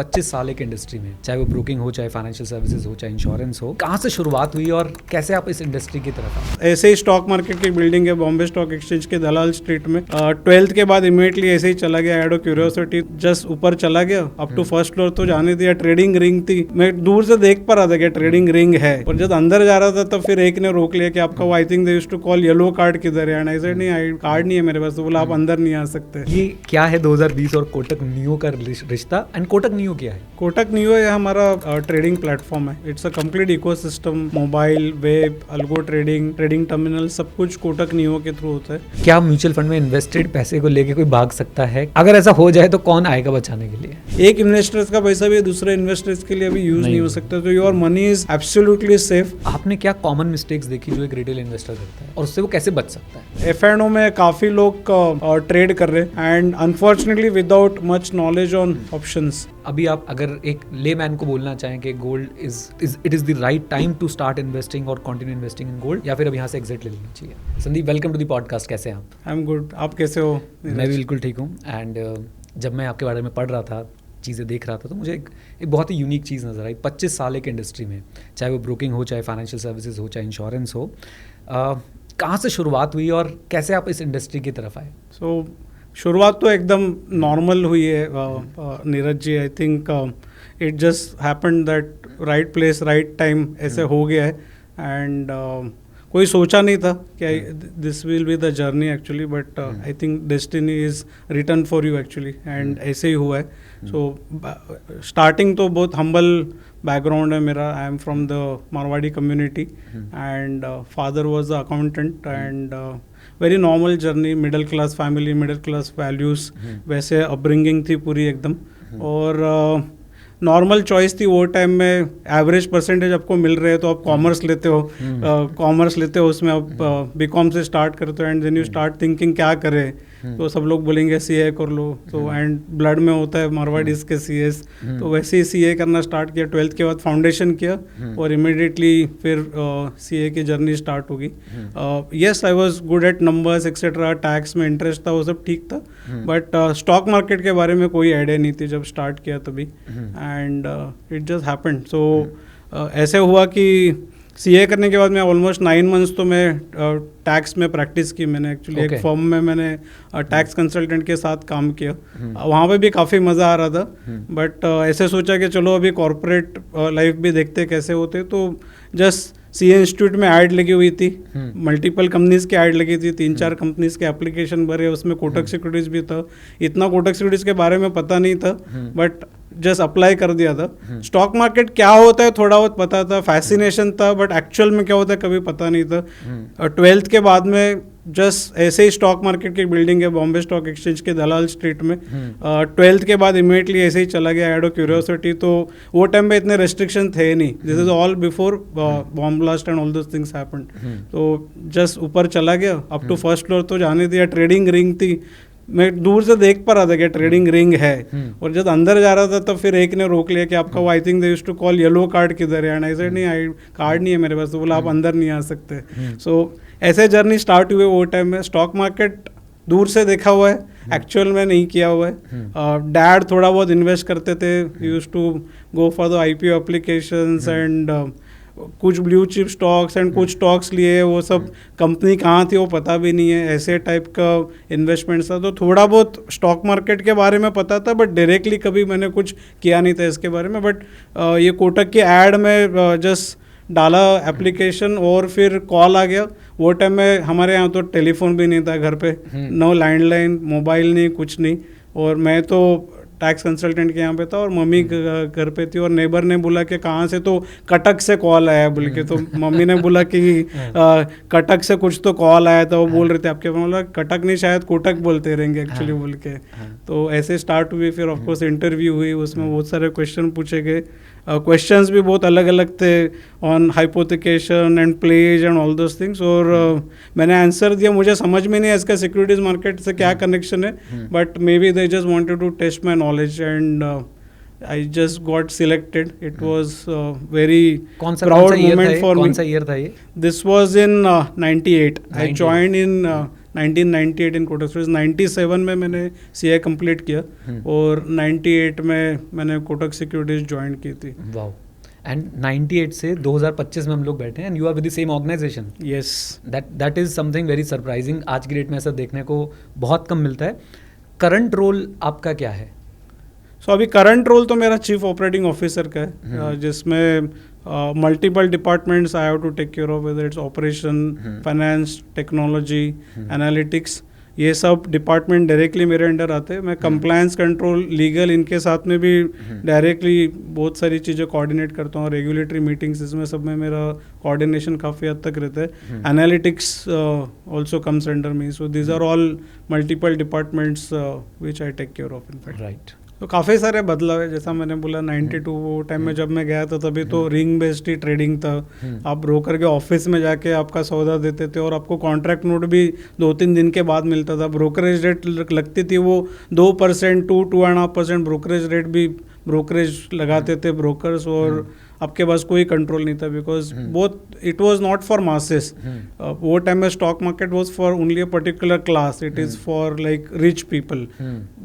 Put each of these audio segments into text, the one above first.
25 साल एक इंडस्ट्री में, चाहे वो ब्रोकिंग हो, चाहे फाइनेंशियल सर्विसेज हो, चाहे इंश्योरेंस हो, कहाँ से शुरुआत हुई और कैसे आप इस इंडस्ट्री की तरफ आए? ऐसे ही स्टॉक मार्केट की बिल्डिंग है बॉम्बे स्टॉक एक्सचेंज के दलाल स्ट्रीट में। 12th के बाद इमीडिएटली ऐसे ही चला गया, एड ऑफ क्यूरियोसिटी जस्ट ऊपर चला गया अप टू फर्स्ट फ्लोर। तो जाने दिया, ट्रेडिंग रिंग थी, मैं दूर से देख पा रहा था कि ट्रेडिंग रिंग है, और जब अंदर जा रहा था तो फिर एक ने रोक लिया कि आपका वो I think they used to call yellow card किधर है, एंड आई सेड नहीं, कार्ड नहीं है मेरे पास। तो बोला आप अंदर नहीं आ सकते। ये क्या है 2020 और कोटक नियो का रिश्ता? एंड कोटक नियो क्या है? कोटक नियो ये हमारा ट्रेडिंग प्लेटफॉर्म है। It's a complete ecosystem, mobile, web, algo trading, trading terminal, सब कुछ कोटक नियो के थ्रू होता है। क्या म्यूचुअल फंड में इन्वेस्टेड पैसे को लेके कोई भाग सकता है? अगर ऐसा हो जाए तो कौन आएगा बचाने के लिए? एक इन्वेस्टर्स का पैसा भी दूसरे इन्वेस्टर्स के लिए अभी यूज नहीं हो सकता, तो your money is absolutely safe. आपने क्या कॉमन मिस्टेक्स देखी जो एक रिटेल इन्वेस्टर करता है और उससे वो कैसे बच सकता है? F&O में काफी लोग ट्रेड कर रहे हैं and unfortunately without much knowledge on options. अभी आप अगर एक लेमैन को बोलना चाहें कि gold is the right time to start investing और कंटिन्यू इन्वेस्टिंग इन गोल्ड, या फिर अब यहाँ से एग्जिट ले लेना चाहिए? Sandeep, welcome to the podcast. कैसे हैं आप? आई एम गुड, आप कैसे हो? मैं बिल्कुल ठीक हूँ। एंड जब मैं आपके बारे में पढ़ रहा था, चीज़ें देख रहा था, तो मुझे एक बहुत ही यूनिक चीज़ नज़र आई। 25 साल एक इंडस्ट्री में, चाहे वो ब्रोकिंग हो, चाहे फाइनेंशियल सर्विसेज हो, चाहे इंश्योरेंस हो, कहाँ से शुरुआत हुई और कैसे आप इस इंडस्ट्री की तरफ आए? शुरुआत तो एकदम नॉर्मल हुई है Neeraj ji. I think it just happened that right place right time ऐसे हो गया है, एंड कोई सोचा नहीं था कि this will be the journey actually, but I think destiny is written for you actually, and ऐसे ही हुआ है। सो स्टार्टिंग तो बहुत हम्बल बैकग्राउंड है मेरा। I am from the Marwari community and father was the accountant, and very normal journey, middle class family, middle class values, वैसे upbringing थी पूरी एकदम। और नॉर्मल चॉइस थी वो टाइम में। एवरेज परसेंटेज आपको मिल रहे हैं तो आप कॉमर्स लेते हो, कॉमर्स लेते हो, उसमें आप बीकॉम से स्टार्ट करते हो, and then you start thinking क्या करें। तो सब लोग बोलेंगे सीए कर लो, तो एंड ब्लड में होता है मारवाड़ीज के सीएस, तो वैसे ही सीए करना स्टार्ट किया। 12th के बाद फाउंडेशन किया और इमिडिएटली फिर सीए की जर्नी स्टार्ट होगी। Yes, I was good at numbers etcetera, tax में इंटरेस्ट था, वो सब ठीक था, बट स्टॉक मार्केट के बारे में कोई आइडिया नहीं थी जब स्टार्ट किया तभी, एंड इट जस्ट हैपेंड। सो ऐसे हुआ कि सीए करने के बाद मैं ऑलमोस्ट 9 मंथ्स तो मैं टैक्स में प्रैक्टिस की मैंने एक्चुअली। एक फर्म में मैंने टैक्स कंसल्टेंट के साथ काम किया, वहाँ पे भी काफ़ी मज़ा आ रहा था, बट ऐसे सोचा कि चलो अभी कॉर्पोरेट लाइफ भी देखते कैसे होते। तो जस्ट सीए इंस्टीट्यूट में ऐड लगी हुई थी, मल्टीपल कंपनीज की ऐड लगी थी, 3-4 कंपनीज के एप्लीकेशन भरे, उसमें कोटक सिक्योरिटीज़ भी था। इतना कोटक सिक्योरिटीज़ के बारे में पता नहीं था, बट जस्ट अप्लाई कर दिया था। स्टॉक मार्केट क्या होता है थोड़ा बहुत पता था, फैसिनेशन था, बट एक्चुअल में क्या होता है कभी पता नहीं था। 12th के बाद में जस्ट ऐसे ही स्टॉक मार्केट की बिल्डिंग है बॉम्बे स्टॉक एक्सचेंज के दलाल स्ट्रीट में। 12th के बाद इमीडिएटली ऐसे ही चला गया, एड ऑफ क्यूरियोसिटी। तो वो टाइम पे इतने रेस्ट्रिक्शन थे नहीं, this is all before bomb blast and all those things happened. तो जस्ट ऊपर चला गया अप टू फर्स्ट फ्लोर, तो जाने दिया, ट्रेडिंग रिंग थी, मैं दूर से देख पा रहा था कि ट्रेडिंग रिंग है, और जब अंदर जा रहा था तो फिर एक ने रोक लिया कि आपका वो I think they used to call yellow card किधर है, एंड आई सेड नहीं, कार्ड नहीं है मेरे पास। तो बोला आप अंदर नहीं आ सकते। सो ऐसे जर्नी स्टार्ट हुए वो टाइम में। स्टॉक मार्केट दूर से देखा हुआ है, एक्चुअल में नहीं किया हुआ है। डैड थोड़ा बहुत इन्वेस्ट करते थे, used to go for the IPO applications and कुछ ब्लू चिप स्टॉक्स एंड कुछ स्टॉक्स लिए, वो सब कंपनी कहाँ थी वो पता भी नहीं है, ऐसे टाइप का इन्वेस्टमेंट था। तो थोड़ा बहुत स्टॉक मार्केट के बारे में पता था, बट डायरेक्टली कभी मैंने कुछ किया नहीं था इसके बारे में। बट ये कोटक की ऐड में जस्ट डाला एप्लीकेशन और फिर कॉल आ गया। वो टाइम में हमारे यहाँ तो टेलीफोन भी नहीं था घर पे, नो लैंडलाइन, मोबाइल नहीं, कुछ नहीं, और मैं तो टैक्स कंसल्टेंट के यहाँ पे था और मम्मी घर पे थी, और नेबर ने बोला कि कहाँ से, तो कटक से कॉल आया बोल के। तो मम्मी ने बोला कि कटक से कुछ तो कॉल आया था, वो बोल रहे थे आपके, बोला कटक नहीं शायद कोटक बोलते रहेंगे एक्चुअली बोल के। तो ऐसे स्टार्ट हुई, फिर ऑफकोर्स इंटरव्यू हुई, उसमें बहुत सारे क्वेश्चन पूछे गए। क्वेश्चंस भी बहुत अलग अलग थे on hypothecation and plays and all those things, और मैंने आंसर दिया। मुझे समझ में नहीं है इसका सिक्योरिटीज मार्केट से क्या कनेक्शन है, but maybe they just wanted to test my knowledge and I just got selected. It was very proud moment for me. कौन सा ईयर था ये? This was in 98. I joined in 1998 in Kotak securities. 97 में मैंने CA complete किया और 98 में मैंने कोटक सिक्योरिटीज ज्वाइन की थी। वाओ। एंड 98 से 2025 में हम लोग बैठे हैं and you are with the same organisation. Yes, that is something very surprising. आज की डेट में ऐसा देखने को बहुत कम मिलता है। करंट रोल आपका क्या है? सो अभी करंट रोल तो मेरा चीफ ऑपरेटिंग ऑफिसर का है, जिसमें multiple departments I have to take care of, whether it's operation, finance, technology, analytics, ये सब डिपार्टमेंट डायरेक्टली मेरे अंडर आते हैं। मैं कंप्लायंस, कंट्रोल, लीगल, इनके साथ में भी डायरेक्टली बहुत सारी चीज़ें कोऑर्डिनेट करता हूँ। रेगुलेटरी मीटिंग्स, इसमें सब में मेरा कोऑर्डिनेशन काफ़ी हद तक रहता है। Analytics also comes under me, so these are all multiple departments which I take care of in fact. Right. तो काफ़ी सारे बदलाव है, जैसा मैंने बोला 92 वो टाइम में जब मैं गया था तभी तो रिंग बेस्ड ही ट्रेडिंग था। आप ब्रोकर के ऑफिस में जाके आपका सौदा देते थे और आपको कॉन्ट्रैक्ट नोट भी 2-3 दिन के बाद मिलता था। ब्रोकरेज रेट लगती थी वो 2%, 2.5% ब्रोकरेज रेट भी ब्रोकरेज लगाते थे ब्रोकर्स, और आपके पास कोई कंट्रोल नहीं था, because both it was not for masses. वो टाइम में stock market was for only a particular class, it is for like rich people.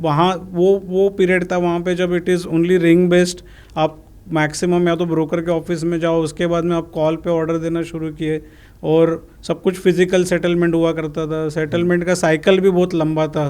वहाँ वो पीरियड था वहाँ पे जब it is only ring based. आप मैक्सिमम या तो ब्रोकर के ऑफिस में जाओ, उसके बाद में आप कॉल पे ऑर्डर देना शुरू किए, और सब कुछ फिजिकल सेटलमेंट हुआ करता था। सेटलमेंट का साइकिल भी बहुत लंबा था।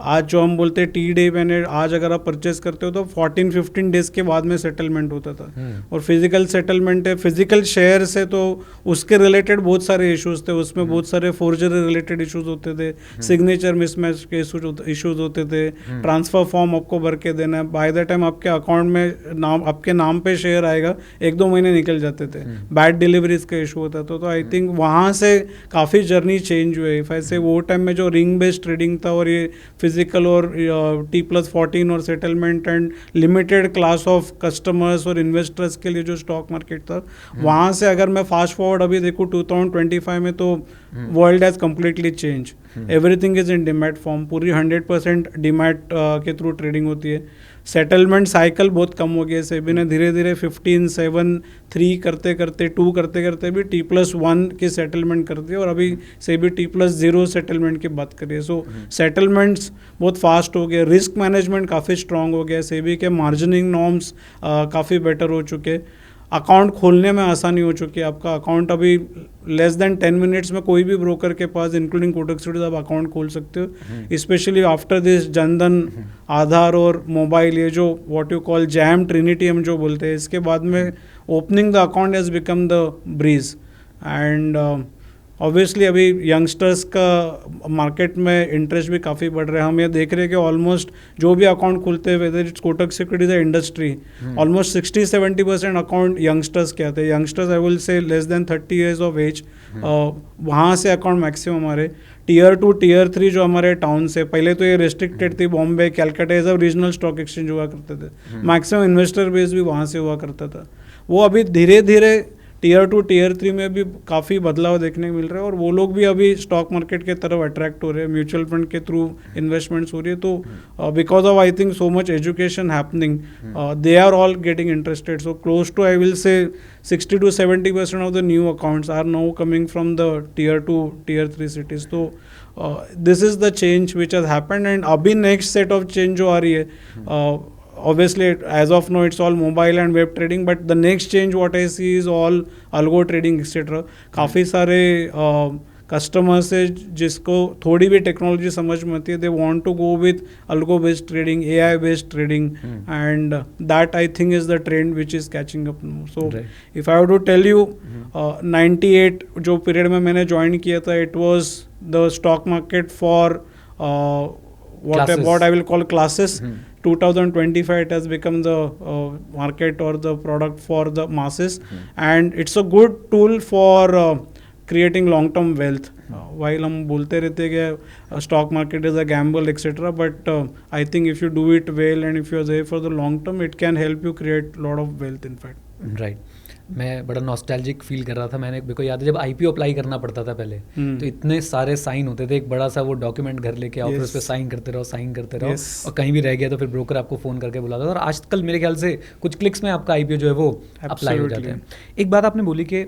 आज जो हम बोलते हैं टी डे, मैंने आज अगर आप परचेस करते हो तो 14-15 डेज के बाद में सेटलमेंट होता था। और फिजिकल सेटलमेंट है, फिजिकल शेयर से तो उसके रिलेटेड बहुत सारे इश्यूज थे, उसमें बहुत सारे फोर्जरी रिलेटेड इश्यूज होते थे, सिग्नेचर मिसमैच के इश्यूज होते थे, ट्रांसफर फॉर्म आपको भर के देना है, बाय द टाइम आपके अकाउंट में आपके नाम पे शेयर आएगा 1-2 महीने निकल जाते थे, बैड डिलीवरीज का इशू होता था। तो आई थिंक वहाँ से काफ़ी जर्नी चेंज हुई। ऐसे वो टाइम में जो रिंग बेस्ड ट्रेडिंग था और ये फिजिकल और T+14 और settlement and limited class of customers और इन्वेस्टर्स के लिए जो स्टॉक मार्केट था, वहाँ से अगर मैं फास्ट फॉरवर्ड अभी देखूँ 2025 में, तो world has completely change. Everything is in demat form, पूरी 100% डीमैट के थ्रू ट्रेडिंग होती है। सेटलमेंट साइकिल बहुत कम हो गया। सेबी ने धीरे धीरे 15, 7, 3 करते करते 2 करते करते भी T+1 की सेटलमेंट कर दी, और अभी सेबी T+0 सेटलमेंट की बात करिए। सो सेटलमेंट्स बहुत फास्ट हो गए, रिस्क मैनेजमेंट काफ़ी स्ट्रांग हो गया, सेबी के मार्जिनिंग नॉर्म्स काफ़ी बेटर हो चुके, अकाउंट खोलने में आसानी हो चुकी है। आपका अकाउंट अभी लेस देन 10 मिनट्स में कोई भी ब्रोकर के पास इंक्लूडिंग कोटक सिक्योरिटीज आप अकाउंट खोल सकते हो। स्पेशली आफ्टर दिस जनधन, आधार और मोबाइल, ये जो what you call jam Trinity हम जो बोलते हैं, इसके बाद में opening the account has become the breeze. And obviously अभी यंगस्टर्स का मार्केट में इंटरेस्ट भी काफ़ी बढ़ रहा है। हम ये देख रहे हैं कि ऑलमोस्ट जो भी अकाउंट खुलते हैं, वेदर इट्स कोटक सिक्योरिटीज या इंडस्ट्री, ऑलमोस्ट 60-70% अकाउंट यंगस्टर्स के आते हैं। Youngsters I will say less than 30 years of age, वहाँ से अकाउंट मैक्सिमम हमारे Tier 2, Tier 3 जो हमारे टाउन से, पहले तो ये रिस्ट्रिक्टेड थी, बॉम्बे, कैलकाटा, ये सब रीजनल स्टॉक एक्सचेंज हुआ करते थे, मैक्सिमम इन्वेस्टर बेस भी वहाँ से हुआ करता था। वो अभी धीरे धीरे Tier 2, Tier 3 में भी काफ़ी बदलाव देखने को मिल रहा है, और वो लोग भी अभी स्टॉक मार्केट के तरफ अट्रैक्ट हो रहे हैं, म्यूचुअल फंड के थ्रू इन्वेस्टमेंट्स हो रही है। तो because of I think so much education happening, they are all getting interested. So close to I will say 60-70% of the new accounts are now coming from the Tier 2, Tier 3 cities. तो this is the change which has happened. And अभी next set of change जो आ रही है, obviously as of now it's all mobile and web trading, but the next change what I see is all algo trading etc. काफ़ी सारे customers है जिसको थोड़ी भी टेक्नोलॉजी समझ में आती है, they want to go with algo based trading, AI based trading, and that I think is the trend which is catching up now. So if I have to tell you, 98 जो period में मैंने join किया था, it was the stock market for what I will call classes. 2025 it has become the market or the product for the masses, and it's a good tool for creating long term wealth. While हम बोलते रहते हैं कि stock market is a gamble etc., but I think if you do it well and if you are there for the long term, it can help you create lot of wealth in fact. Right. मैं बड़ा nostalgic feel कर रहा था। मेरे को याद है जब IPO अप्लाई करना पड़ता था पहले, तो इतने सारे साइन होते थे, एक बड़ा सा वो डॉक्यूमेंट घर लेके आओ, फिर उस पर साइन करते रहो, और कहीं भी रह गया तो फिर ब्रोकर आपको फ़ोन करके बुलाता था, और आजकल मेरे ख्याल से कुछ क्लिक्स में आपका IPO जो है वो अप्लाई हो जाता है। एक बात आपने बोली कि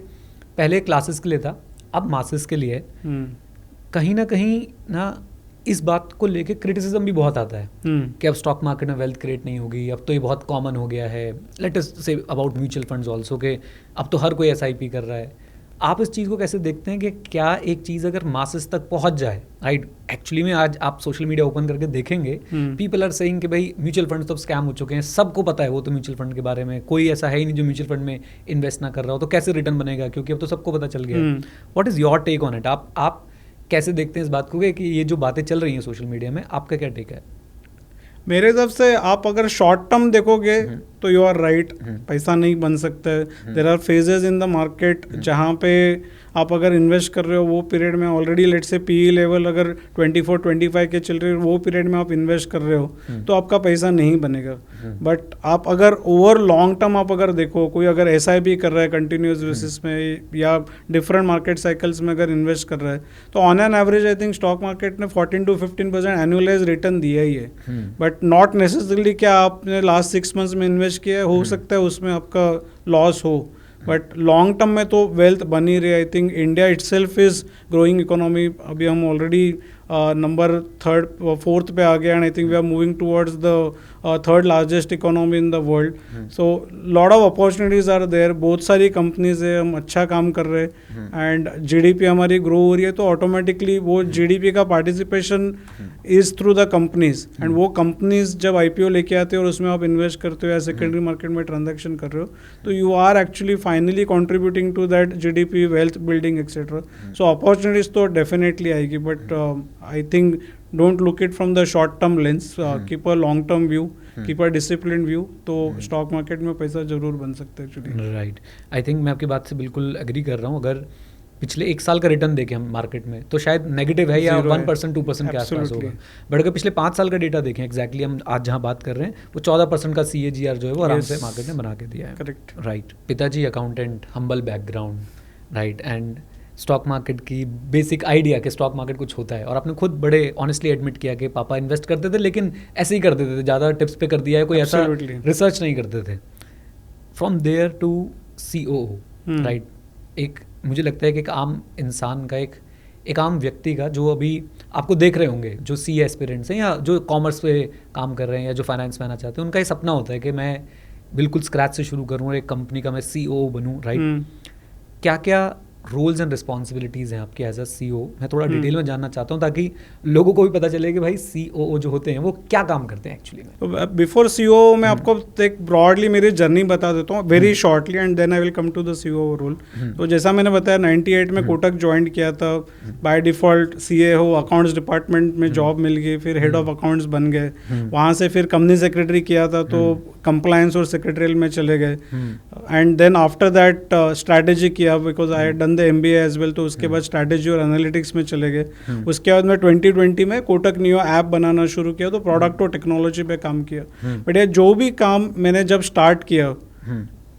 पहले क्लासेस के लिए था, अब मासेस के लिए। कहीं ना इस बात को लेके क्रिटिसिज्म भी बहुत आता है कि अब स्टॉक मार्केट में वेल्थ क्रिएट नहीं होगी, अब तो ये बहुत कॉमन हो गया है। Let us say about mutual funds also के अब तो हर कोई एसआईपी कर रहा है। आप इस चीज़ को कैसे देखते हैं कि क्या एक चीज़ अगर मासेस तक पहुंच जाए, राइट? एक्चुअली में आज आप सोशल मीडिया ओपन करके देखेंगे, पीपल आर सेइंग कि भाई म्यूचुअल फंड तो स्कैम हो चुके हैं, सबको पता है वो तो म्यूचुअल फंड के बारे में, कोई ऐसा है ही नहीं जो म्यूचुअल फंड में इन्वेस्ट ना कर रहा हो, तो कैसे रिटर्न बनेगा क्योंकि अब तो सबको पता चल गया है। What is your take on it? आप कैसे देखते हैं इस बात को कि ये जो बातें चल रही हैं सोशल मीडिया में, आपका क्या टेक है? मेरे हिसाब से आप अगर शॉर्ट टर्म देखोगे तो यू आर राइट, पैसा नहीं बन सकता है। There are phases in the market जहाँ पे आप अगर इन्वेस्ट कर रहे हो वो पीरियड में ऑलरेडी लेट से पीई लेवल अगर 24-25 के चल रहे हो, वो पीरियड में आप इन्वेस्ट कर रहे हो तो आपका पैसा नहीं बनेगा। बट आप अगर ओवर लॉन्ग टर्म आप अगर देखो, कोई अगर एसआईपी कर रहा है कंटिन्यूस बेसिस में या डिफरेंट मार्केट साइकिल्स में अगर इन्वेस्ट कर रहा है तो on an average I think stock market ने 14-15% एनुअलाइज रिटर्न दिया ही है। बट नॉट नेसेसरली क्या आपने लास्ट 6 मंथ्स में इन्वेस्ट किया है, हो सकता है उसमें आपका लॉस हो, बट लॉन्ग टर्म में तो वेल्थ बनी रही। I think India itself is growing economy, अभी हम ऑलरेडी नंबर 4th पे आ गया and I think we are moving towards the 3rd largest economy in the world. So lot of opportunities are there, बहुत सारी companies है, हम अच्छा काम कर रहे हैं एंड जीडीपी हमारी ग्रो हो रही है, तो ऑटोमेटिकली वो जीडीपी का participation is through the companies and वो कंपनीज जब आईपीओ लेके आते हो और उसमें आप इन्वेस्ट करते हो या सेकेंडरी मार्केट में ट्रांजेक्शन कर रहे हो तो you are actually finally contributing to that GDP, wealth building etcetera. So opportunities तो डेफिनेटली आएगी, but I think don't look it from the short term lens, keep a long term view, keep a disciplined view, तो stock market में पैसा जरूर बन सकता है actually. Right, I think मैं आपकी बात से बिल्कुल एग्री कर रहा हूँ। अगर पिछले 1 साल का रिटर्न देखें हम मार्केट में तो शायद नेगेटिव है या 1% 2% के आसपास होगा, बट अगर पिछले 5 साल का डेटा देखें एग्जैक्टली हम आज जहाँ बात कर रहे हैं वो 14% का CAGR जो है वो आराम से मार्केट ने बना के दिया है। Correct, right. पिताजी accountant, humble background, right, and stock market की बेसिक आइडिया कि स्टॉक मार्केट कुछ होता है, और आपने खुद बड़े ऑनेस्टली एडमिट किया कि पापा इन्वेस्ट करते थे लेकिन ऐसे ही करते थे, ज़्यादा टिप्स पे कर दिया है, कोई ऐसा रिसर्च नहीं करते थे। From there to COO, right, एक मुझे लगता है कि एक आम इंसान का एक आम व्यक्ति का जो अभी आपको देख रहे होंगे जो CA एस्पिरेंट्स हैं या जो कॉमर्स पे काम कर रहे हैं या जो फाइनेंस में आना चाहते हैं, उनका ये सपना होता है कि मैं बिल्कुल स्क्रैच से शुरू करूँ और एक कंपनी का मैं COO बनूँ, राइट। क्या क्या रोल्स एंड रिस्पॉन्सिबिलिटीज़ हैं आपके एज अ CEO? मैं थोड़ा डिटेल में जानना चाहता हूँ ताकि लोगों को भी पता चले कि भाई COO जो होते हैं वो क्या काम करते हैं एक्चुअली में। तो बिफोर CEO मैं आपको एक ब्रॉडली मेरी जर्नी बता देता हूँ very shortly and then I will come to the COO role. तो जैसा मैंने बताया 98 में कोटक ज्वाइन किया था, बाय डिफॉल्ट CA हो, अकाउंट्स डिपार्टमेंट में जॉब मिल गई, फिर हेड ऑफ अकाउंट्स बन गए, वहाँ से फिर कंपनी सेक्रेटरी किया था तो कंप्लायंस और सेक्रेटरियल में चले गए and then after that strategy किया because I had done the MBA as well, तो उसके बाद स्ट्रैटेजी और एनालिटिक्स में चले गए। उसके बाद मैं 2020 में कोटक नियो ऐप बनाना शुरू किया, तो प्रोडक्ट और टेक्नोलॉजी पे काम किया। बट ये जो भी काम मैंने जब स्टार्ट किया,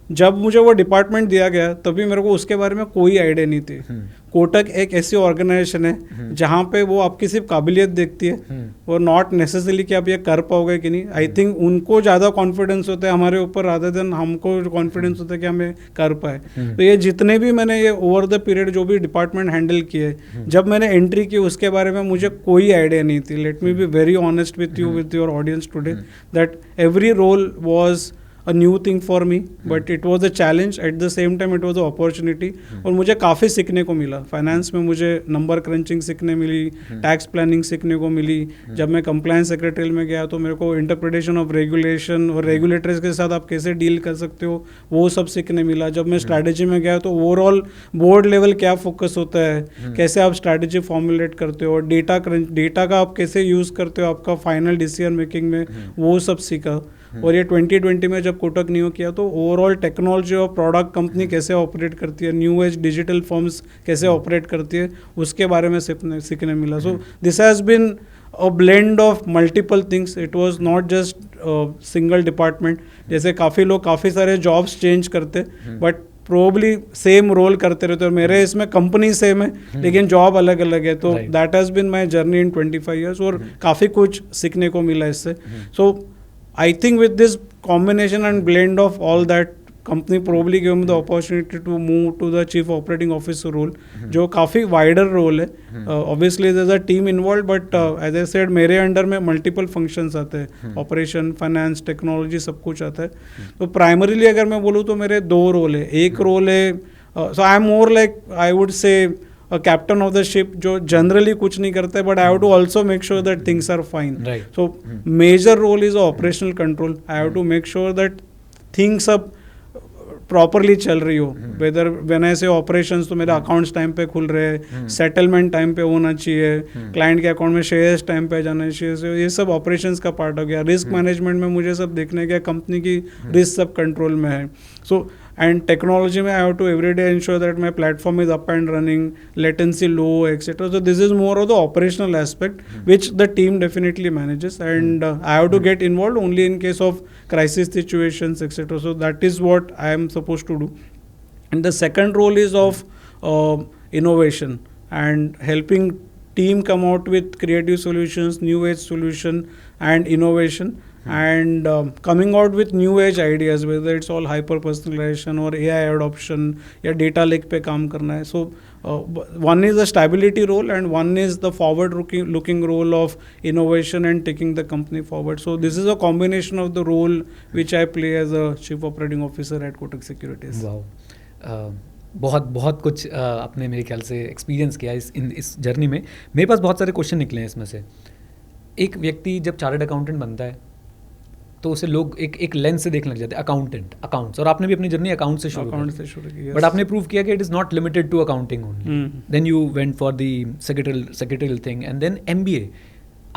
जब मुझे वो डिपार्टमेंट दिया गया तभी मेरे को उसके बारे में कोई आइडिया नहीं थी। कोटक एक ऐसी ऑर्गेनाइजेशन है जहाँ पे वो आपकी सिर्फ काबिलियत देखती है और नॉट नेसेसरली कि आप ये कर पाओगे कि नहीं। आई थिंक उनको ज़्यादा कॉन्फिडेंस होता है हमारे ऊपर रादर देन हमको कॉन्फिडेंस होता है कि हमें कर पाए। तो ये जितने भी मैंने ये ओवर द पीरियड जो भी डिपार्टमेंट हैंडल किए, जब मैंने एंट्री की उसके बारे में मुझे कोई आइडिया नहीं थी। Let me be very honest with you, with your audience today, that every role was a new thing for me, but it was a challenge at the same time it was an opportunity। और मुझे काफ़ी सीखने को मिला। Finance में मुझे number crutching सीखने मिली, tax planning सीखने को मिली। जब मैं कंप्लायंस सेक्रेटरी में गया तो मेरे को इंटरप्रिटेशन ऑफ रेगुलेशन और रेगुलेटर्स के साथ आप कैसे डील कर सकते हो वो सब सीखने मिला। जब मैं स्ट्रैटेजी में गया तो ओवरऑल बोर्ड लेवल क्या फोकस होता है, कैसे आप स्ट्रैटेजी फॉर्मुलेट करते हो, डेटा का आप कैसे यूज़ करते हो आपका फाइनल डिसीजन मेकिंग में, वो सब सीखा। और ये 2020 में जब कोटक नियो किया तो ओवरऑल टेक्नोलॉजी और प्रोडक्ट कंपनी कैसे ऑपरेट करती है, न्यू एज डिजिटल फर्म्स कैसे ऑपरेट करती है, उसके बारे में सीखने मिला। So this has been a blend of multiple things, it was not just single department. जैसे काफ़ी लोग काफ़ी सारे जॉब्स चेंज करते बट प्रोबली सेम रोल करते रहते, और मेरे इसमें कंपनी सेम है लेकिन जॉब अलग अलग है। तो that has been my journey in 25 years और काफ़ी कुछ सीखने को मिला इससे। सो I think with this combination and blend of all that company probably gave me the opportunity to move to the chief operating officer role, जो काफ़ी wider role है. Obviously there's a team involved, but as I said मेरे under में multiple functions आते हैं, operation, finance, technology सब कुछ आता है. तो primarily अगर मैं बोलूँ तो मेरे दो रोल है. एक रोल है, so I am more like I would say a captain of the ship जो generally कुछ नहीं करता है, but I have to also make sure that things are fine. Right. So major role is operational control. I have to make sure that things अब properly चल रही हो. Weather when I से ऑपरेशंस तो मेरे अकाउंट्स टाइम पे खुल रहे हैं, सेटलमेंट टाइम पे होना चाहिए, क्लाइंट के अकाउंट में शेयर्स टाइम पे जाना चाहिए. so, ये सब ऑपरेशंस का पार्ट हो गया. रिस्क मैनेजमेंट में मुझे सब देखने का कंपनी की रिस्क सब कंट्रोल में है. सो एंड टेक्नोलॉजी में I have to every day ensure that my platform is up and running, latency low etcetera. So this is more of the operational aspect which the team definitely manages, and I have to get involve only in case of crisis situations etc. So that is what I am supposed to do. And the second role is of innovation and helping team come out with creative solutions, new age solution and innovation, and coming out with new age ideas, whether it's all hyper personalization or AI adoption या data lake पे काम करना है. So one is the stability role and one is the forward looking role of innovation and taking the company forward. So this is a combination of the role which I play as a chief operating officer at Kotak Securities. Wow. बहुत बहुत कुछ आपने मेरे ख्याल से experience किया इस journey में. मेरे पास बहुत सारे क्वेश्चन निकले हैं इसमें से. एक व्यक्ति जब चार्टर्ड अकाउंटेंट बनता है तो उसे लोग एक लेंस से देखने लग जाते हैं, अकाउंट्स. और आपने भी अपनी जर्नी अकाउंट से शुरू की. बट आपने प्रूव किया कि it is not limited to accounting only. Then you went for the secretarial thing and then MBA.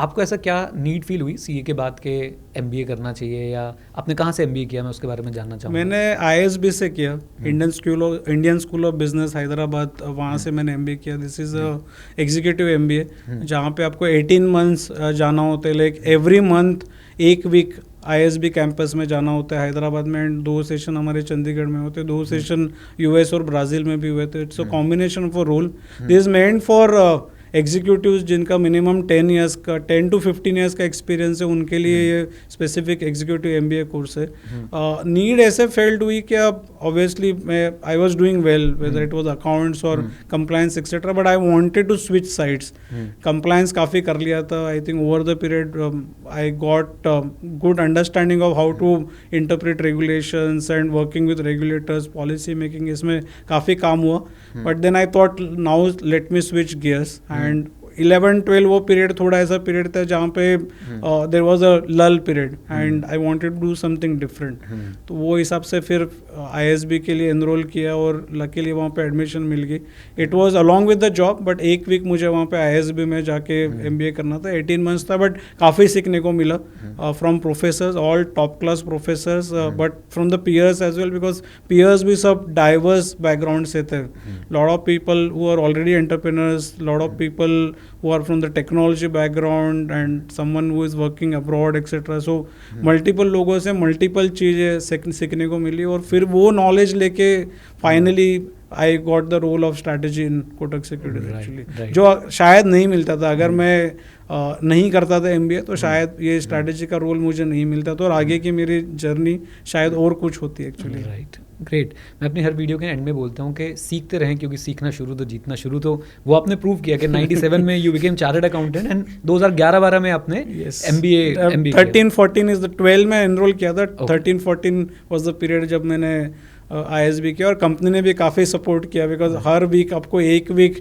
आपको ऐसा क्या नीड फील हुई CA के बाद के MBA करना चाहिए, या आपने कहाँ से MBA किया, मैं उसके बारे में जानना चाहूँगा. मैंने ISB से किया, Indian school of business Hyderabad, वहाँ से मैंने MBA किया. दिस इज़ एग्जीक्यूटिव MBA जहाँ पे आपको 18 मंथ्स जाना होता है. लाइक एवरी मंथ एक वीक ISB कैंपस में जाना होता है हैदराबाद में, एंड 2 सेशन हमारे चंडीगढ़ में होते हैं, 2 सेशन US और ब्राज़ील में भी हुए थे. It's a combination of a role. This is meant for executives जिनका मिनिमम 10 to 15 ईयर्स का एक्सपीरियंस है, उनके लिए ये स्पेसिफिक एग्जीक्यूटिव MBA कोर्स है. नीड ऐसे फेल्ड हुई कि अब obviously I was doing well whether it was accounts और compliance etcetera, but I wanted to switch sides. Compliance काफ़ी कर लिया था. I think over the period I got good understanding of how to interpret regulations and working with regulators, policy making, इसमें काफ़ी काम हुआ. But then I thought now let me switch gears. And 11-12 वो period थोड़ा ऐसा period था जहाँ पे there was a lull period and I wanted to do something different. तो वो हिसाब से फिर ISB के लिए एनरोल किया और लकीली वहाँ पे एडमिशन मिल गई. It was along with the job, but एक वीक मुझे वहाँ पे ISB में जाके MBA करना था. 18 मंथ्स था, बट काफ़ी सीखने को मिला from professors, all top class professors, but from the peers as well, because peers भी सब डाइवर्स बैकग्राउंड से थे. Lot of people who are already entrepreneurs, lot of people who are from the technology background and someone who is working abroad etc. So multiple लोगों से multiple चीज़ें सीखने को मिली, और फिर वो knowledge लेके finally I got the role of strategy in Kotak Securities actually. जो शायद नहीं मिलता था अगर मैं नहीं करता था MBA, तो शायद ये स्ट्रैटेजी का रोल मुझे नहीं मिलता था और आगे की मेरी जर्नी शायद और कुछ होती एक्चुअली. Right, great. मैं अपनी हर वीडियो के एंड में बोलता हूँ कि सीखते रहें, क्योंकि सीखना शुरू तो जीतना शुरू. तो वो आपने प्रूव किया कि 97 में you became chartered accountant and 2011-12 में आपने MBA 13-14 इज द 12 में एनरोल किया था. 13-14 वाज द पीरियड जब मैंने ISB किया, और कंपनी ने भी काफ़ी सपोर्ट किया, बिकॉज हर वीक आपको एक week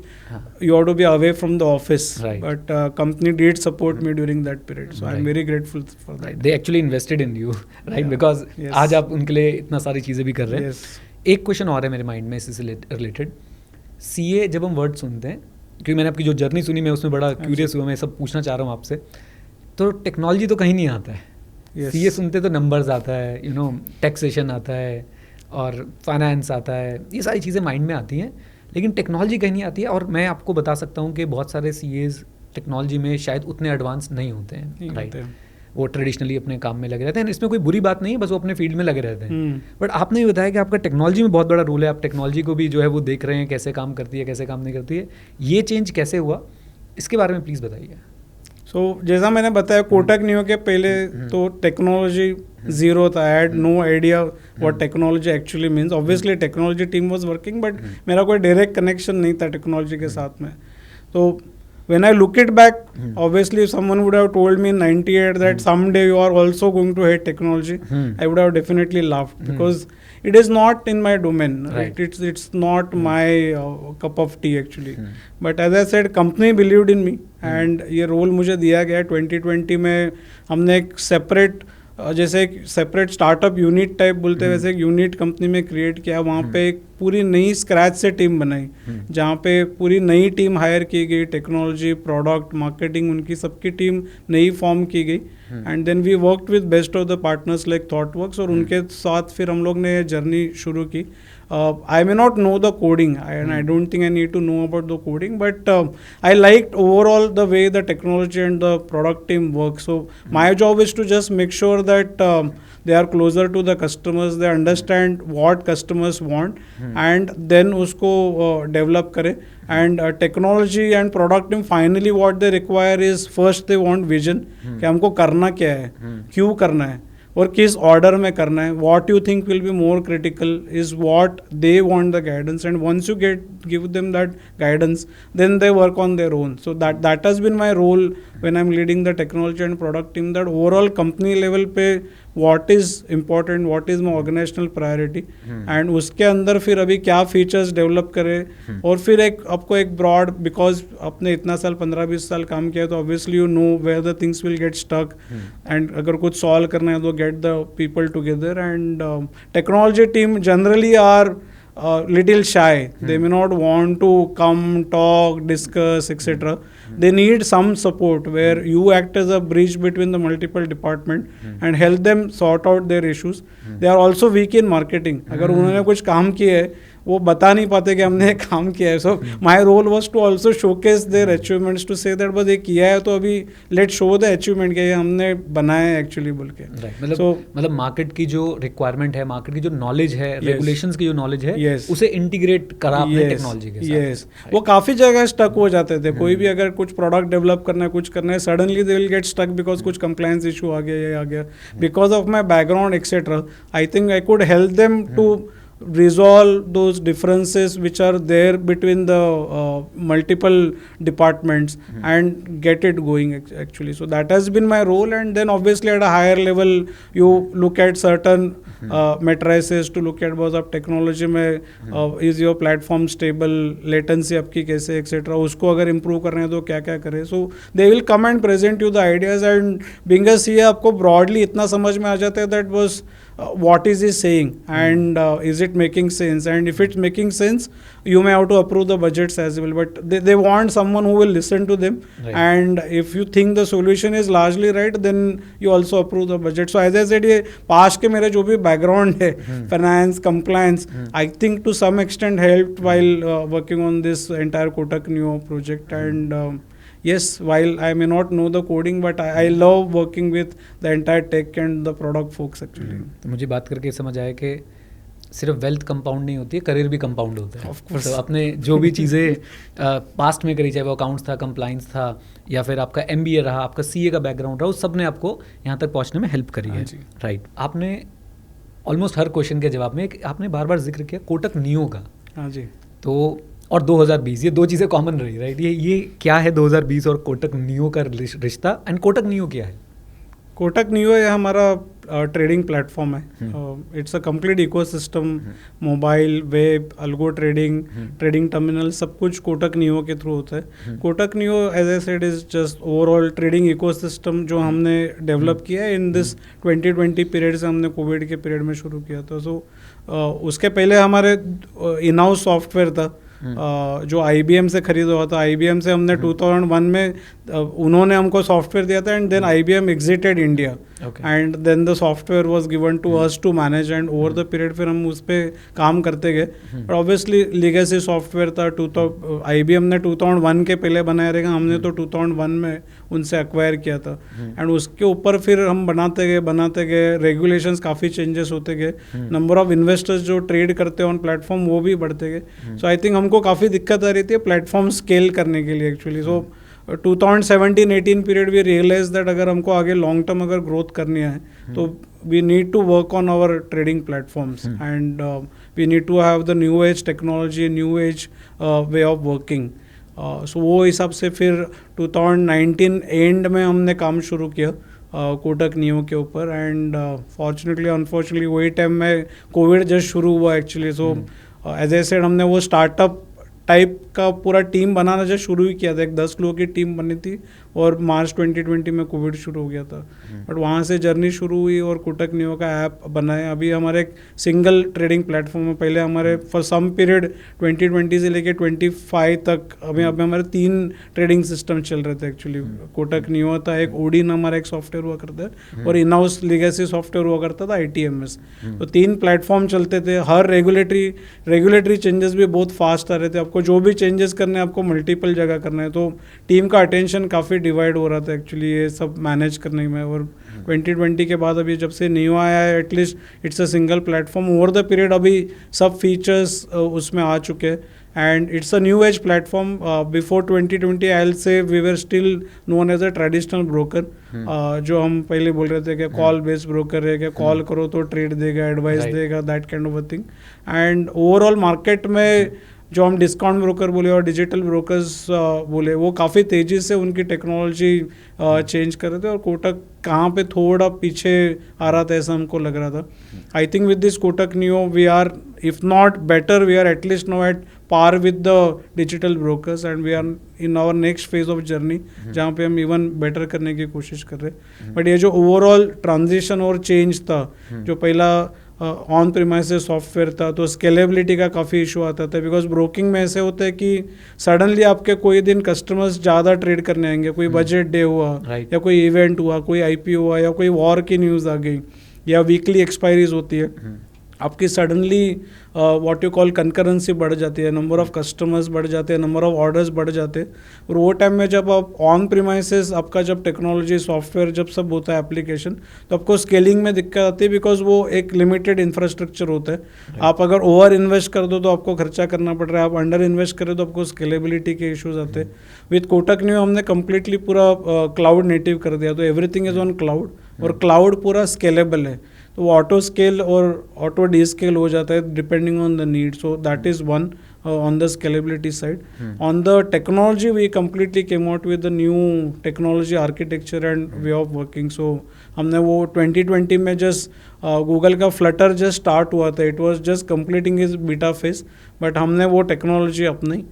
you have to be away from the office, but company did support me during that period. So I am very grateful for that. They actually invested in you, right, because आज आप उनके लिए इतना सारी चीज़ें भी कर रहे हैं. एक क्वेश्चन और है मेरे माइंड में इससे रिलेटेड. CA जब हम वर्ड सुनते हैं, क्योंकि मैंने आपकी जो जर्नी सुनी मैं उसमें बड़ा क्यूरियस हुआ, मैं सब पूछना चाह रहा हूँ आपसे. तो टेक्नोलॉजी तो कहीं नहीं आता है. CA सुनते तो नंबर्स आता है, टैक्सेशन आता है और फाइनेंस आता है, ये सारी चीज़ें माइंड में आती हैं, लेकिन टेक्नोलॉजी कहीं नहीं आती है. और मैं आपको बता सकता हूँ कि बहुत सारे CAs टेक्नोलॉजी में शायद उतने एडवांस नहीं होते हैं, राइट. वो ट्रेडिशनली अपने काम में लगे रहते हैं. इसमें कोई बुरी बात नहीं है, बस वो अपने फील्ड में लगे रहते हैं. बट आपने भी बताया कि आपका टेक्नोलॉजी में बहुत बड़ा रोल है. आप टेक्नोलॉजी को भी जो है वो देख रहे हैं, कैसे काम करती है, कैसे काम नहीं करती है. ये चेंज कैसे हुआ, इसके बारे में प्लीज़ बताइए. जैसा मैंने बताया, कोटक न्यू के पहले तो टेक्नोलॉजी zero था. I had no idea what technology actually means. Obviously technology team was working, but मेरा कोई direct connection नहीं था technology के साथ में. So when I look it back, obviously if someone would have told me in 98 that someday you are also going to hate technology, I would have definitely laughed, because it is not in my domain. Right. It's not my cup of tea actually. But as I said, company believed in me, and ये role मुझे दिया गया 2020 में. हमने एक separate जैसे एक separate startup unit type बोलते हैं, वैसे एक यूनिट कंपनी में क्रिएट किया. वहाँ पे एक पूरी नई स्क्रैच से टीम बनाई, जहाँ पे पूरी नई टीम हायर की गई. टेक्नोलॉजी, प्रोडक्ट, मार्केटिंग, उनकी सबकी टीम नई फॉर्म की गई. And then we worked with best of the partners like Thoughtworks, और उनके साथ फिर हम लोग ने जर्नी शुरू की. I may not know the coding, and I don't think I need to know about the coding, but I liked overall the way the technology and the product team works. So my job is to just make sure that they are closer to the customers, they understand what customers want, and then usko develop kare. And technology and product team, finally what they require is, first they want vision, कि हमको करना क्या है, क्यों करना है, और किस ऑर्डर में करना है. What you think will be more critical is what they want the guidance, and once you give them that guidance, then they work on their own. So that has been my role when I'm leading the technology and product team, that overall company level पे what is important, what is my organizational priority, and उसके अंदर फिर अभी क्या features develop करें, और फिर एक आपको एक broad, because आपने इतना साल 15-20 साल काम किया, तो obviously you know where the things will get stuck, and अगर कुछ solve करना है तो get the people together. And technology team generally are little shy. They may not want to come, talk, discuss, etc. They need some support where you act as a bridge between the multiple department and help them sort out their issues. They are also weak in marketing. अगर उन्होंने कुछ काम किया है, वो बता नहीं पाते कि हमने काम किया है. So my role was to also showcase their achievements, to say that बस ये किया है तो अभी लेट शो द अचीवमेंट के ये हमने बनाया है एक्चुअली बोल के. मतलब मार्केट की जो रिक्वायरमेंट है, मार्केट की जो नॉलेज है, रेगुलेशंस की जो नॉलेज है, उसे इंटीग्रेट करा अपने टेक्नोलॉजी के साथ. वो काफ़ी जगह स्टक हो जाते थे. कोई भी अगर कुछ प्रोडक्ट डेवलप करना है, कुछ करना है, suddenly they will get stuck because कुछ कंप्लायंस इशू आ गया, ये आ गया. Because of my background etcetera, I think I could help them to resolve those differences which are there between the multiple departments and get it going actually. So that has been my role. And then obviously at a higher level you look at certain matrices to look at both of technology में is your platform stable, latency आपकी कैसे etc. उसको अगर improve करना है तो क्या क्या करें. So they will come and present you the ideas, and being a CA आपको broadly इतना समझ में आ जाता है that was what is he saying, and is it making sense, and if it's making sense you may have to approve the budgets as well, but they want someone who will listen to them, right. And if you think the solution is largely right, then you also approve the budget. So as I said, ये past के मेरे जो भी background है, finance, compliance, I think to some extent helped while working on this entire Kotak Neo project. And yes, while I may not know the coding, but I love working with the entire tech and the product folks actually. तो मुझे बात करके समझ आया कि सिर्फ wealth compound नहीं होती है, करियर भी कंपाउंड होता है. Of course. तो आपने जो भी चीज़ें पास्ट में करी, चाहे वो अकाउंट्स था, कंप्लाइंस था, या फिर आपका MBA रहा, आपका CA का बैकग्राउंड रहा, उस सब ने आपको यहाँ तक पहुँचने में हेल्प करी है. राइट. आपने ऑलमोस्ट हर क्वेश्चन के जवाब में आपने बार बार जिक्र किया कोटक नियो का. हाँ जी. तो और 2020, ये दो चीज़ें कॉमन रही. राइट. ये क्या है 2020 और कोटक नियो का रिश्ता, एंड कोटक नियो क्या है? कोटक नियो ये हमारा ट्रेडिंग प्लेटफॉर्म है. It's a complete ecosystem, mobile, web, algo trading, trading terminal, सब कुछ कोटक नियो के थ्रू होता है. Kotak Neo as I said is just overall trading ecosystem जो हमने डेवलप किया है इन दिस 2020 पीरियड से. हमने कोविड के पीरियड में शुरू किया था. सो उसके पहले हमारे इन हाउस सॉफ्टवेयर था जो IBM से खरीदा हुआ था. IBM से हमने 2001 में उन्होंने हमको सॉफ्टवेयर दिया था, and then IBM exited India, and then the software was given to us to manage, and over the period फिर हम उस पर काम करते गए. बट ऑब्वियसली लीगेसी सॉफ्टवेयर था. IBM ने 2001 के पहले बनाया रहेगा, हमने तो 2001 में उनसे एक्वायर किया था. एंड उसके ऊपर फिर हम बनाते गए. रेगुलेशंस काफ़ी चेंजेस होते गए. नंबर ऑफ इन्वेस्टर्स जो ट्रेड करते हैं ऑन प्लेटफॉर्म वो भी बढ़ते गए. सो आई थिंक हमको काफ़ी दिक्कत आ रही थी प्लेटफॉर्म स्केल करने के लिए actually. So 2017-18 period we realise that अगर हमको आगे लॉन्ग टर्म अगर ग्रोथ करनी है तो we need to work on our trading platforms and we need to have the new age technology, new age way of working. So वो हिसाब से फिर 2019 एंड में हमने काम शुरू किया कोटक नियो के ऊपर. एंड फॉर्चुनेटली अनफॉर्चुनेटली वही टाइम में कोविड जस्ट शुरू हुआ actually. So as I said हमने वो स्टार्टअप टाइप का पूरा टीम बनाना जब शुरू ही किया था. एक 10 लोगों की टीम बनी थी और मार्च 2020 में कोविड शुरू हो गया था. बट वहाँ से जर्नी शुरू हुई और कोटक नियो का ऐप बना है. अभी हमारे एक सिंगल ट्रेडिंग प्लेटफॉर्म है. पहले हमारे फॉर सम पीरियड 2020 से लेके 25 तक अभी हमारे 3 ट्रेडिंग सिस्टम चल रहे थे एक्चुअली. कोटक नियो था, एक ओडिन हमारा एक सॉफ्टवेयर हुआ करता है और इन हाउस लीगेसी सॉफ्टवेयर हुआ करता था ITMS. तो 3 प्लेटफॉर्म चलते थे. हर रेगुलेटरी चेंजेस भी बहुत फास्ट आ रहे थे. आपको जो भी चेंजेस करने हैं आपको मल्टीपल जगह करना है. तो टीम का अटेंशन काफ़ी डिवाइड हो रहा था एक्चुअली ये सब मैनेज करने में. और 2020 के बाद अभी जब से नियो आया है at least it's a single platform. Over the period अभी सब फीचर्स उसमें आ चुके हैं and it's a new age platform. Before 2020 I will say we were still known as a traditional broker. जो हम पहले बोल रहे थे कि कॉल बेस्ड ब्रोकर है, कि कॉल करो तो ट्रेड देगा, एडवाइस देगा, that kind of a thing. And overall market में जो हम डिस्काउंट ब्रोकर बोले और डिजिटल ब्रोकर्स बोले वो काफ़ी तेज़ी से उनकी टेक्नोलॉजी चेंज कर रहे थे. और कोटक कहाँ पे थोड़ा पीछे आ रहा था ऐसा हमको लग रहा था. I think with this Kotak Neo we are if not better we are at least no at par with the digital brokers and we are in our next phase of journey जहाँ पे हम इवन बेटर करने की कोशिश कर रहे हैं. But ये जो ओवरऑल ट्रांजिशन और चेंज था, जो पहला ऑन प्रीमाइसेस सॉफ्टवेयर था तो स्केलेबिलिटी का काफ़ी इशू आता था. बिकॉज ब्रोकिंग में ऐसे होता है कि सडनली आपके कोई दिन कस्टमर्स ज़्यादा ट्रेड करने आएंगे, कोई बजट डे हुआ या कोई इवेंट हुआ, कोई IPO हुआ या कोई वॉर की न्यूज़ आ गई या वीकली एक्सपायरीज होती है, आपकी suddenly what you call concurrency बढ़ जाती है, नंबर ऑफ कस्टमर्स बढ़ जाते हैं, नंबर ऑफ ऑर्डर्स बढ़ जाते हैं. और वो टाइम में जब आप ऑन प्रीमाइसेस आपका जब टेक्नोलॉजी सॉफ्टवेयर जब सब होता है एप्लीकेशन, तो आपको स्केलिंग में दिक्कत आती है बिकॉज वो एक लिमिटेड इंफ्रास्ट्रक्चर होता है. आप अगर ओवर इन्वेस्ट कर दो तो आपको खर्चा करना पड़ रहा है, आप अंडर इन्वेस्ट करें तो आपको स्केलेबिलिटी के इशूज़ आते हैं. विद कोटक नियो हमने कम्प्लीटली पूरा क्लाउड नेटिव कर दिया. तो एवरीथिंग इज़ ऑन क्लाउड और क्लाउड पूरा स्केलेबल है. तो वो ऑटो स्केल और ऑटो डी स्केल हो जाता है depending on the need. So that is one on the scalability side. On the technology we completely came out with the new technology architecture and way of working. So हमने वो 2020 में just Google का Flutter just start हुआ था. It was just completing his beta phase. But हमने वो technology अपनाई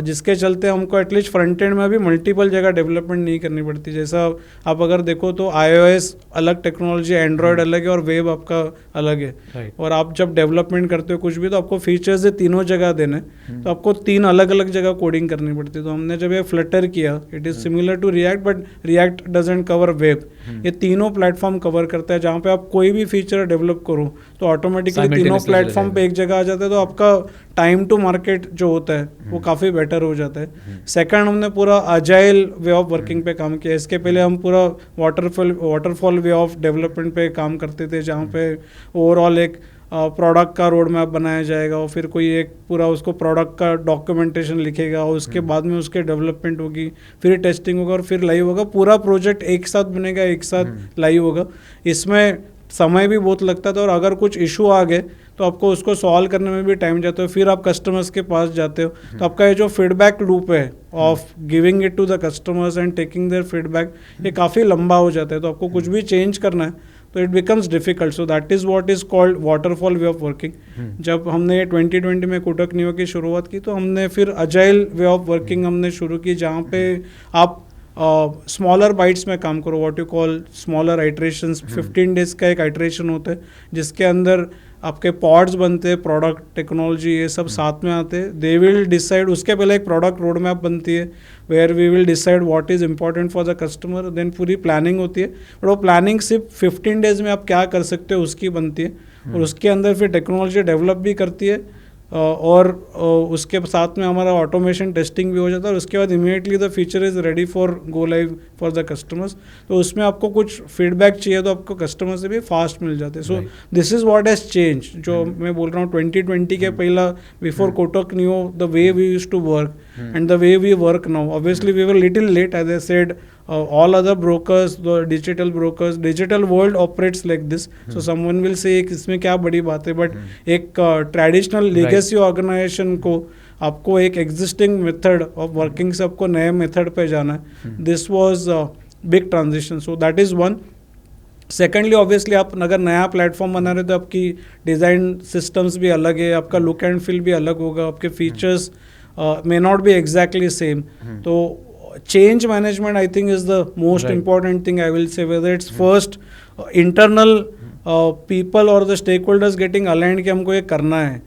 जिसके चलते हमको एटलीस्ट फ्रंट एंड में भी मल्टीपल जगह डेवलपमेंट नहीं करनी पड़ती. जैसा आप अगर देखो तो iOS अलग टेक्नोलॉजी, एंड्रॉयड अलग है और वेब आपका अलग है. और आप जब डेवलपमेंट करते हो कुछ भी तो आपको फीचर्स ये तीनों जगह देने, तो आपको 3 अलग अलग जगह कोडिंग करनी पड़ती है. तो हमने जब ये फ्लटर किया, it is similar to React but React doesn't cover web. ये तीनों प्लेटफॉर्म कवर करता है. जहाँ पे आप कोई भी फीचर डेवलप करो तो ऑटोमेटिकली तीनों प्लेटफॉर्म पे एक जगह आ जाता है. तो आपका टाइम टू मार्केट जो होता है वो काफ़ी बेटर हो जाता है. सेकंड, हमने पूरा अजाइल वे ऑफ वर्किंग पे काम किया. इसके पहले हम पूरा वाटरफॉल वे ऑफ डेवलपमेंट पे काम करते थे, जहाँ पे ओवरऑल एक प्रोडक्ट का रोड मैप बनाया जाएगा और फिर कोई एक पूरा उसको प्रोडक्ट का डॉक्यूमेंटेशन लिखेगा और उसके बाद में उसके डेवलपमेंट होगी, फिर टेस्टिंग होगा और फिर लाइव होगा. पूरा प्रोजेक्ट एक साथ बनेगा, एक साथ लाइव होगा. इसमें समय भी बहुत लगता था और अगर कुछ इशू आ गए तो आपको उसको सॉल्व करने में भी टाइम जाता है. फिर आप कस्टमर्स के पास जाते हो तो आपका ये जो फीडबैक लूप है of giving it to the customers and taking their feedback, ये काफ़ी लंबा हो जाता है. तो आपको कुछ भी चेंज करना है तो it becomes difficult. So that is what is called waterfall way of working. जब हमने 2020 में कोटक नियो की शुरुआत की तो हमने फिर अजाइल वे ऑफ वर्किंग हमने शुरू की, जहाँ पे आप स्मॉलर बाइट्स में काम करो, what you call smaller iterations. 15 days का एक आइट्रेशन होता है जिसके अंदर आपके पॉड्स बनते हैं, प्रोडक्ट टेक्नोलॉजी ये सब साथ में आते हैं. दे विल डिसाइड, उसके पहले एक प्रोडक्ट रोड मैप बनती है where we will decide what is important for the customer. Then पूरी प्लानिंग होती है. बट वो प्लानिंग सिर्फ 15 डेज में आप क्या कर सकते हो उसकी बनती है और उसके अंदर फिर टेक्नोलॉजी डेवलप भी करती है और उसके साथ में हमारा ऑटोमेशन टेस्टिंग भी हो जाता है और उसके बाद immediately the feature is ready for go live for the customers. तो उसमें आपको कुछ फीडबैक चाहिए तो आपको कस्टमर से भी फास्ट मिल जाते हैं. So this is what has change. जो मैं बोल रहा हूँ 2020 के पहला before Kotak Neo the way we used to work and the way we work now. Obviously we were little late as I said. All other brokers, the digital brokers, digital world operates like this. So someone will say इसमें क्या बड़ी बात है, but एक traditional legacy organisation को आपको एक existing method of working से आपको नए मेथड पे जाना है. This was big transition. So that is one. Secondly obviously आप अगर नया प्लेटफॉर्म बना रहे हो तो आपकी डिज़ाइन सिस्टम्स भी अलग है, आपका लुक एंड फील भी अलग होगा, आपके features may not be exactly same. तो change management I think is the most important thing I will say, whether it's first internal people or the stakeholders getting aligned कि हमको ये करना है,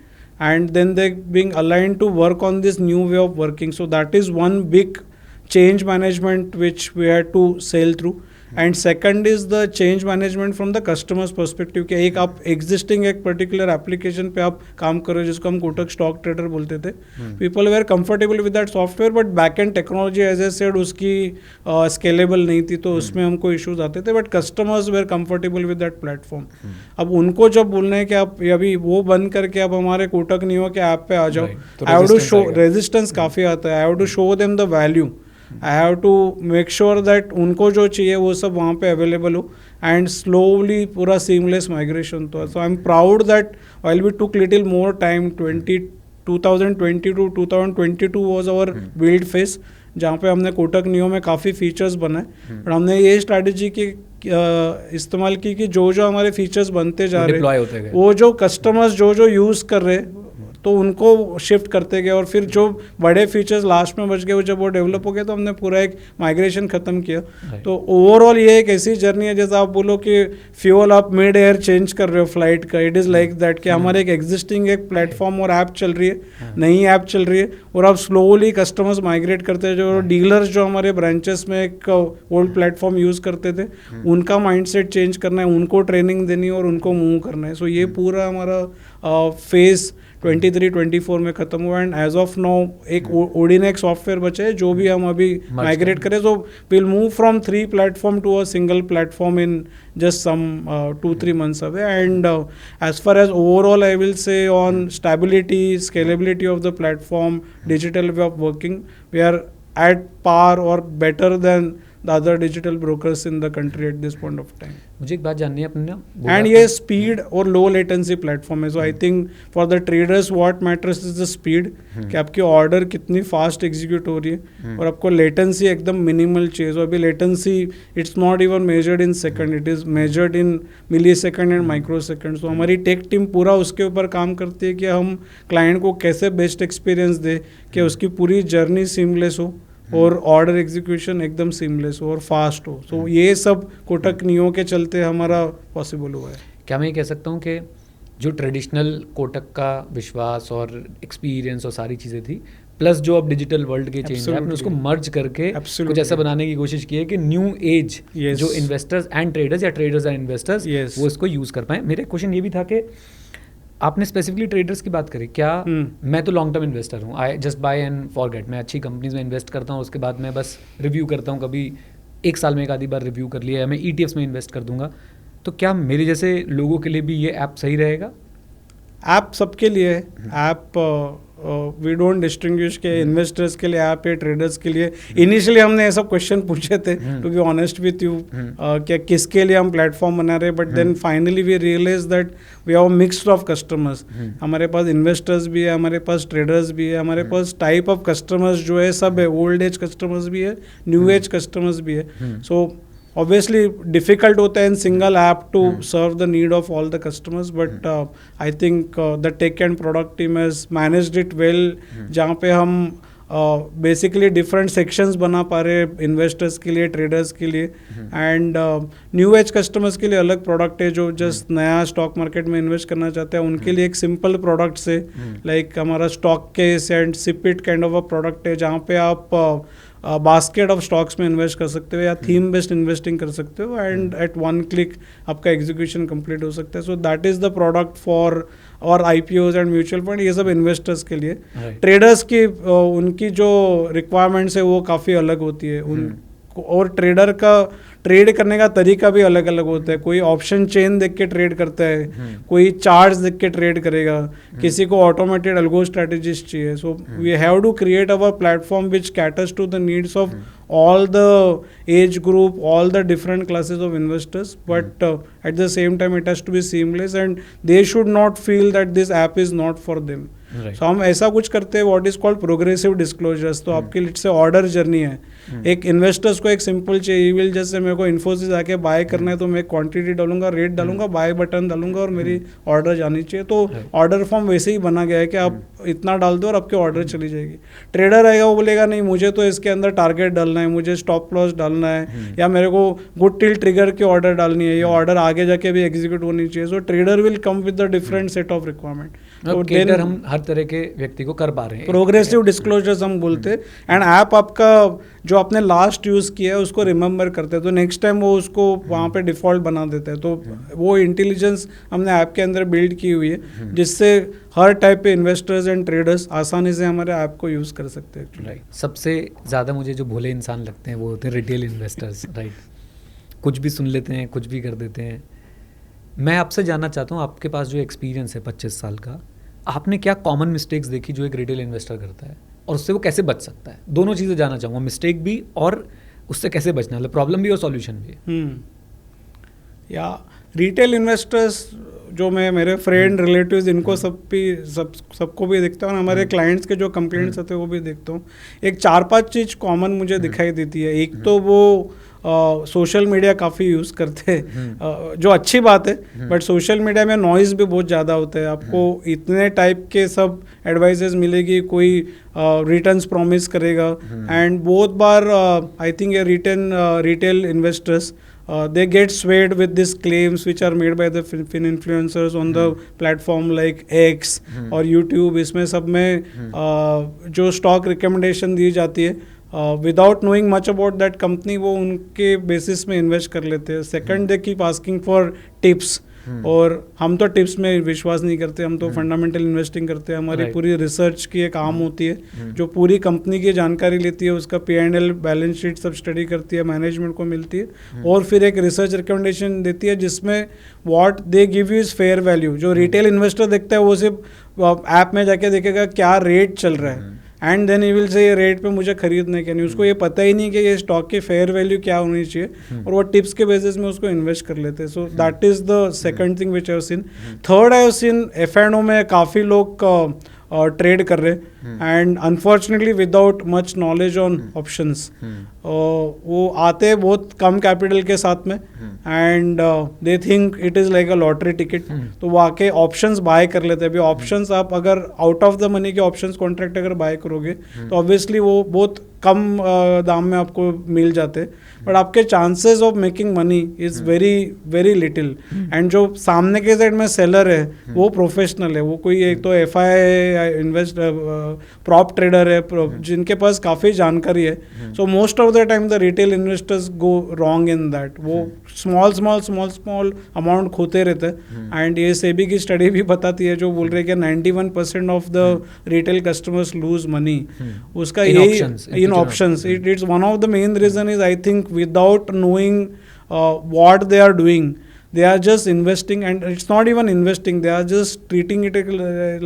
and then they being aligned to work on this new way of working. So that is one big change management which we had to sail through. And second is the change management from the customers perspective कि एक आप existing एक particular application पे आप काम कर रहे हो जिसको हम कोटक स्टॉक ट्रेडर बोलते थे. People were comfortable with that software but back end technology as I said उसकी स्केलेबल नहीं थी तो उसमें हमको इश्यूज आते थे. But customers were comfortable with that platform. अब उनको जब बोलना है कि आप अभी वो बंद करके आप हमारे कोटक नियो के ऐप पे आ जाओ, I have to show resistance काफ़ी आता है. I have to show them the value. I have to make sure that उनको जो चाहिए वो सब वहाँ पे अवेलेबल हो and slowly पूरा seamless migration. तो so I'm proud that while we took little more time, 2020 to 2022 was our build phase जहाँ पे हमने कोटक नियो में काफ़ी फीचर्स बनाए. पर हमने ये स्ट्रैटेजी की इस्तेमाल की कि जो जो हमारे फीचर्स बनते जा रहे वो जो कस्टमर्स जो यूज़ कर रहे तो उनको शिफ्ट करते गए और फिर जो बड़े फीचर्स लास्ट में बच गए वो जब वो डेवलप हो गए तो हमने पूरा एक माइग्रेशन ख़त्म किया. तो ओवरऑल ये एक ऐसी जर्नी है जैसे आप बोलो कि फ्यूल आप मिड एयर चेंज कर रहे हो फ्लाइट का. इट इज़ लाइक दैट कि हमारे एक एग्जिस्टिंग एक प्लेटफॉर्म और ऐप चल रही है, नई ऐप चल रही है और आप स्लोली कस्टमर्स माइग्रेट करते हैं. जो डीलर्स जो हमारे ब्रांचेस में एक ओल्ड प्लेटफॉर्म यूज़ करते थे उनका माइंडसेट चेंज करना है, उनको ट्रेनिंग देनी है और उनको मूव करना है. सो ये पूरा हमारा फेज़ 23-24 में ख़त्म हुआ. एंड एज ऑफ नाउ एक ओडीनेक्स सॉफ्टवेयर बचे है जो भी हम अभी माइग्रेट करें. So will move from 3 platform to a single platform in just some 2-3 months away. And as far as overall I will say on stability, scalability of the platform, digital way of working, we are at par or better than the other digital brokers in the country at this point of time. मुझे एक बात जाननी है अपने and ये speed और low latency platform है. so I think for the traders what matters is the speed कि आपकी order कितनी fast execute हो रही है और आपको latency एकदम minimal चाहिए. so अभी latency it's not even measured in second, it is measured in millisecond and microsecond. so हमारी tech team पूरा उसके ऊपर काम करती है कि हम client को कैसे best experience दे कि उसकी पूरी journey seamless हो और ऑर्डर एग्जीक्यूशन एकदम सीमलेस हो और फास्ट हो. सो ये सब कोटक नियो के चलते हमारा पॉसिबल हुआ है. क्या मैं ये कह सकता हूँ कि जो ट्रेडिशनल कोटक का विश्वास और एक्सपीरियंस और सारी चीज़ें थी प्लस जो अब डिजिटल वर्ल्ड के चेंज है आपने उसको मर्ज करके कुछ ऐसा बनाने की कोशिश की है कि न्यू एज जो इन्वेस्टर्स एंड ट्रेडर्स या ट्रेडर्स एंड इन्वेस्टर्स वो इसको यूज़ कर पाएँ. मेरा क्वेश्चन ये भी था कि आपने स्पेसिफिकली ट्रेडर्स की बात करी. क्या मैं तो लॉन्ग टर्म इन्वेस्टर हूँ, I just by and forget. मैं अच्छी कंपनीज में इन्वेस्ट करता हूँ, उसके बाद मैं बस रिव्यू करता हूँ, कभी एक साल में एक आधी बार रिव्यू कर लिया, या मैं ETFs में इन्वेस्ट कर दूंगा. तो क्या मेरे जैसे लोगों के लिए भी ये ऐप सही रहेगा? ऐप सबके लिए है. ऐप वी डोंट डिस्टिंग्विश के इन्वेस्टर्स के लिए ऐप है, ट्रेडर्स के लिए. इनिशियली हमने ऐसा क्वेश्चन पूछे थे to be honest with you क्या किसके लिए हम प्लेटफॉर्म बना रहे हैं. But then finally we realise that we have mixed of customers. हमारे पास इन्वेस्टर्स भी है, हमारे पास ट्रेडर्स भी है, हमारे पास टाइप ऑफ कस्टमर्स जो है सब है. ओल्ड एज कस्टमर्स भी है, न्यू एज कस्टमर्स भी है. सो obviously difficult होता है in single app to serve the need of all the customers, but I think the tech and product team has managed it well. जहाँ पे हम basically different sections बना पा रहे इन्वेस्टर्स के लिए, ट्रेडर्स के लिए, एंड न्यू एज कस्टमर्स के लिए अलग प्रोडक्ट है जो जस्ट नया स्टॉक मार्केट में इन्वेस्ट करना चाहते हैं उनके लिए एक सिंपल प्रोडक्ट से लाइक हमारा स्टॉक केस एंड सिपिट काइंड ऑफ अ प्रोडक्ट है जहाँ पे आप बास्केट ऑफ स्टॉक्स में इन्वेस्ट कर सकते हो या थीम बेस्ड इन्वेस्टिंग कर सकते हो एंड एट वन क्लिक आपका एग्जीक्यूशन कंप्लीट हो सकता है. So that is the product for और IPOs एंड म्यूचुअल फंड, ये सब इन्वेस्टर्स के लिए. ट्रेडर्स की उनकी जो रिक्वायरमेंट्स है वो काफ़ी अलग होती है और ट्रेडर का ट्रेड करने का तरीका भी अलग अलग होता है. कोई ऑप्शन चेन देख के ट्रेड करता है, कोई चार्ट्स देख के ट्रेड करेगा, किसी को ऑटोमेटेड अल्गो स्ट्रेटेजिस्ट चाहिए. So we have to create our platform which caters to the needs of all the age group, all the different classes of investors, but at the same time it has to be seamless and they should not feel that this app is not for them. So हम ऐसा कुछ करते हैं what is called progressive disclosures. तो आपके लिए से order journey है. एक इन्वेस्टर्स को एक सिंपल चाहिए, विल जैसे मेरे को इन्फोसिस आके बाय करना है तो मैं क्वांटिटी डालूंगा, रेट डालूंगा, बाय बटन डालूंगा और मेरी ऑर्डर जानी चाहिए. तो ऑर्डर फॉर्म वैसे ही बना गया है कि आप इतना डाल दो और आपके ऑर्डर चली जाएगी. ट्रेडर आएगा वो बोलेगा नहीं मुझे तो इसके अंदर टारगेट डालना है, मुझे स्टॉप लॉस डालना है, या मेरे को गुड टिल ट्रिगर की ऑर्डर डालनी है, ये ऑर्डर आगे जाके भी एग्जीक्यूट होनी चाहिए. So trader will come with the different set of requirement. तो हम हर तरह के व्यक्ति को कर पा रहे हैं. प्रोग्रेसिव डिस्क्लोजर्स हम बोलते हैं. एंड ऐप आपका जो आपने लास्ट यूज़ किया है उसको रिमेंबर करते हैं, तो नेक्स्ट टाइम वो उसको वहाँ पे डिफ़ॉल्ट बना देता है. तो वो इंटेलिजेंस हमने ऐप के अंदर बिल्ड की हुई है जिससे हर टाइप पे इन्वेस्टर्स एंड ट्रेडर्स आसानी से हमारे ऐप को यूज़ कर सकते हैं. राइट. सबसे ज़्यादा मुझे जो भोले इंसान लगते हैं वो होते हैं रिटेल इन्वेस्टर्स. राइट. कुछ भी सुन लेते हैं, कुछ भी कर देते हैं. मैं आपसे जानना चाहता हूँ, आपके पास जो एक्सपीरियंस है 25 साल का, आपने क्या कॉमन मिस्टेक्स देखी जो एक रिटेल इन्वेस्टर करता है और उससे वो कैसे बच सकता है? दोनों चीज़ें जानना चाहूँगा, मिस्टेक भी और उससे कैसे बचना, मतलब प्रॉब्लम भी और सॉल्यूशन भी. या रिटेल इन्वेस्टर्स जो मैं मेरे फ्रेंड रिलेटिव्स इनको सबको भी देखता हूँ और हमारे क्लाइंट्स के जो कंप्लेंट्स आते हैं वो भी देखता हूँ. एक 4-5 चीज़ कॉमन मुझे दिखाई देती है. एक तो वो सोशल मीडिया काफ़ी यूज़ करते हैं, जो अच्छी बात है, बट सोशल मीडिया में नॉइज़ भी बहुत ज़्यादा होता है. आपको इतने टाइप के सब एडवाइजेस मिलेगी, कोई रिटर्न्स प्रॉमिस करेगा, एंड बहुत बार आई थिंक ये retail investors they get swayed with these claims which are made by the fin influencers on the platform like X और YouTube. इसमें सब में जो स्टॉक रिकमेंडेशन दी जाती है without knowing much about that company, वो उनके बेसिस में इन्वेस्ट कर लेते हैं. Second, they keep asking for tips, और हम तो टिप्स में विश्वास नहीं करते, हम तो फंडामेंटल इन्वेस्टिंग करते हैं. हमारी पूरी रिसर्च की एक आर्म होती है जो पूरी कंपनी की जानकारी लेती है, उसका P&L बैलेंस शीट सब स्टडी करती है, मैनेजमेंट को मिलती है, और फिर एक रिसर्च रिकमेंडेशन देती है जिसमें what they give you is fair value. जो रिटेल इन्वेस्टर देखता है वो सिर्फ ऐप में जाके देखेगा क्या रेट चल रहा है, and then he will say ये रेट पे मुझे खरीदने के नहीं. उसको ये पता ही नहीं कि ये स्टॉक की फेयर वैल्यू क्या होनी चाहिए, और वो टिप्स के बेसिस में उसको इन्वेस्ट कर लेते हैं. So that is the second thing which I have seen. Third, I have seen F&O में काफ़ी लोग ट्रेड कर रहे हैं and unfortunately without much knowledge on options. वो आते हैं बहुत कम कैपिटल के साथ में and they think it is like a lottery ticket, तो वो आके ऑप्शंस बाय कर लेते हैं. अभी ऑप्शंस आप अगर आउट ऑफ द मनी के ऑप्शंस कॉन्ट्रैक्ट अगर बाय करोगे तो ऑब्वियसली वो बहुत कम दाम में आपको मिल जाते हैं, बट आपके chances of making money is very very little. And जो सामने के साइड में सेलर है वो प्रोफेशनल है, वो कोई एक तो FI इन्वेस्ट प्रॉप ट्रेडर है जिनके पास काफ़ी जानकारी है. So most of the time the retail investors go wrong in that. वो स्मॉल अमाउंट खोते रहते हैं. एंड ये सेबी की स्टडी भी बताती है जो बोल रही है कि 91% of the retail customers lose money. उसका यही in options. It's one of the main reason is I think without knowing what they are doing, they are just investing, and it's not even investing, they are just treating it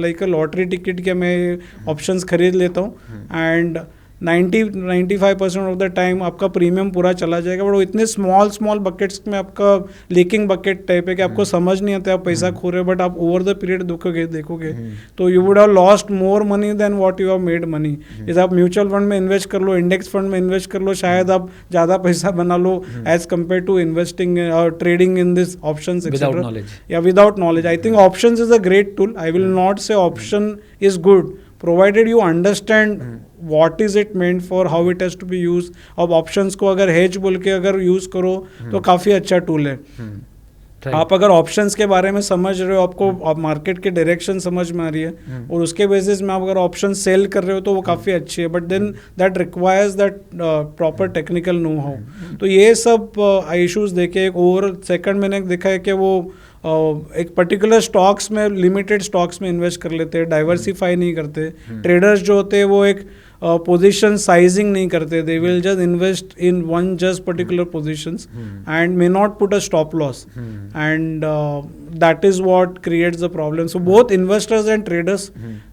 like a lottery ticket कि मैं options खरीद लेता हूँ and 90-95% of the time आपका premium पूरा चला जाएगा, but वो इतने स्मॉल बकेट्स में आपका लीकिंग बकेट टाइप है कि आपको समझ नहीं आता आप पैसा खो रहे हो, बट आप ओवर द पीरियड देखोगे तो you would have lost more money than what you have made money. जैसे आप म्यूचुअल फंड में इन्वेस्ट कर लो, इंडेक्स फंड में इन्वेस्ट कर लो, शायद आप ज़्यादा पैसा बना लो एज कम्पेयर टू इन्वेस्टिंग और trading in this options etcetera या without knowledge. I think options is a great tool. I will not say option is good provided you understand what is it meant for, how it has to be used. अब options को अगर hedge बोल के अगर use करो तो काफ़ी अच्छा tool है. आप अगर ऑप्शंस के बारे में समझ रहे हो, आपको आप मार्केट के डायरेक्शन समझ में आ रही है और उसके बेसिस में आप अगर ऑप्शन सेल कर रहे हो तो वो काफ़ी अच्छी है, but then that requires that proper technical know how. तो ये सब इश्यूज देखे। एक ओवर सेकंड मैंने देखा है कि वो एक पर्टिकुलर स्टॉक्स में, लिमिटेड स्टॉक्स में इन्वेस्ट कर लेते हैं, डाइवर्सिफाई नहीं करते। ट्रेडर्स जो होते हैं वो एक पोजीशन साइजिंग नहीं करते, they will just invest in one just particular positions and may not put a stop loss, and that is what creates the problem. So both investors and traders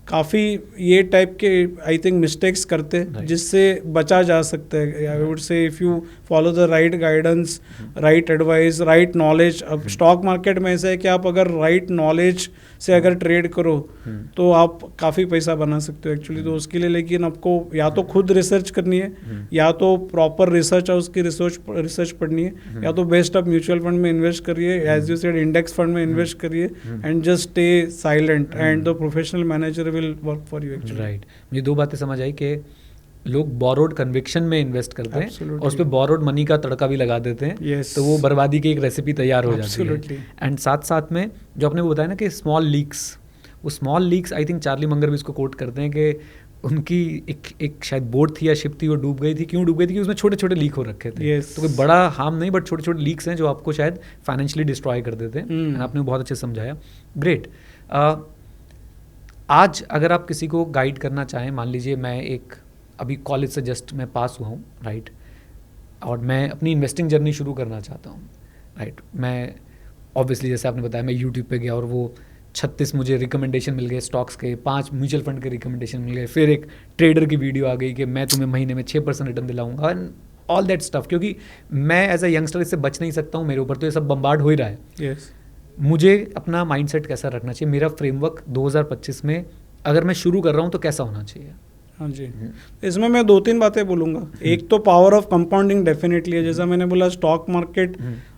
काफ़ी ये type के I think mistakes करते हैं, जिससे बचा जा सकता है। आई वुड से if you follow the right guidance, right advice, right knowledge. अब स्टॉक मार्केट में ऐसा है कि आप अगर राइट नॉलेज से अगर ट्रेड करो तो आप काफ़ी पैसा बना सकते हो एक्चुअली। तो उसके लिए लेकिन आपको या तो खुद रिसर्च करनी है, या तो प्रॉपर रिसर्च हाउस की रिसर्च पढ़नी है, या तो बेस्ट आप म्यूचुअल फंड में इन्वेस्ट करिए, as you said index fund में इन्वेस्ट करिए, and just stay silent and the professional manager will work for you actually. Right, मुझे दो बातें समझ आई कि लोग बोरोड कन्विक्शन में इन्वेस्ट करते हैं और उस पर बोरोड मनी का तड़का भी लगा देते हैं। yes. तो वो बर्बादी की एक रेसिपी तैयार हो जाती Absolutely. है। एंड साथ साथ में जो आपने वो बताया ना कि स्मॉल लीक्स, वो small leaks I think Charlie Munger भी इसको कोट करते हैं कि उनकी एक शायद बोट थी या शिप थी, वो डूब गई थी। क्यों डूब गई थी? कि उसमें छोटे छोटे लीक हो रखे थे। yes. तो कोई बड़ा हार्म नहीं, बट छोटे छोटे लीक्स हैं जो आपको शायद फाइनेंशियली डिस्ट्रॉय कर देते हैं। आपने बहुत अच्छे समझाया, ग्रेट। आज अगर आप किसी को गाइड करना चाहें, मान लीजिए मैं एक अभी कॉलेज से जस्ट मैं पास हुआ हूँ, राइट, और मैं अपनी इन्वेस्टिंग जर्नी शुरू करना चाहता हूँ, राइट। मैं ऑब्वियसली जैसे आपने बताया मैं यूट्यूब पे गया और वो 36 मुझे रिकमेंडेशन मिल गए स्टॉक्स के, 5 म्यूचुअल फंड के रिकमेंडेशन मिल गए, फिर एक ट्रेडर की वीडियो आ गई कि मैं तुम्हें महीने में 6% रिटर्न दिलाऊंगा, एंड ऑल दैट स्टफ। क्योंकि मैं एज अ यंगस्टर इससे बच नहीं सकता हूँ, मेरे ऊपर तो ये सब बम्बार्ड हो ही रहा है। yes. मुझे अपना माइंडसेट कैसा रखना चाहिए? मेरा फ्रेमवर्क 2025 में अगर मैं शुरू कर रहा हूँ तो कैसा होना चाहिए? हाँ जी, इसमें मैं 2-3 बातें बोलूँगा। एक तो पावर ऑफ कंपाउंडिंग डेफिनेटली है। जैसा मैंने बोला, stock market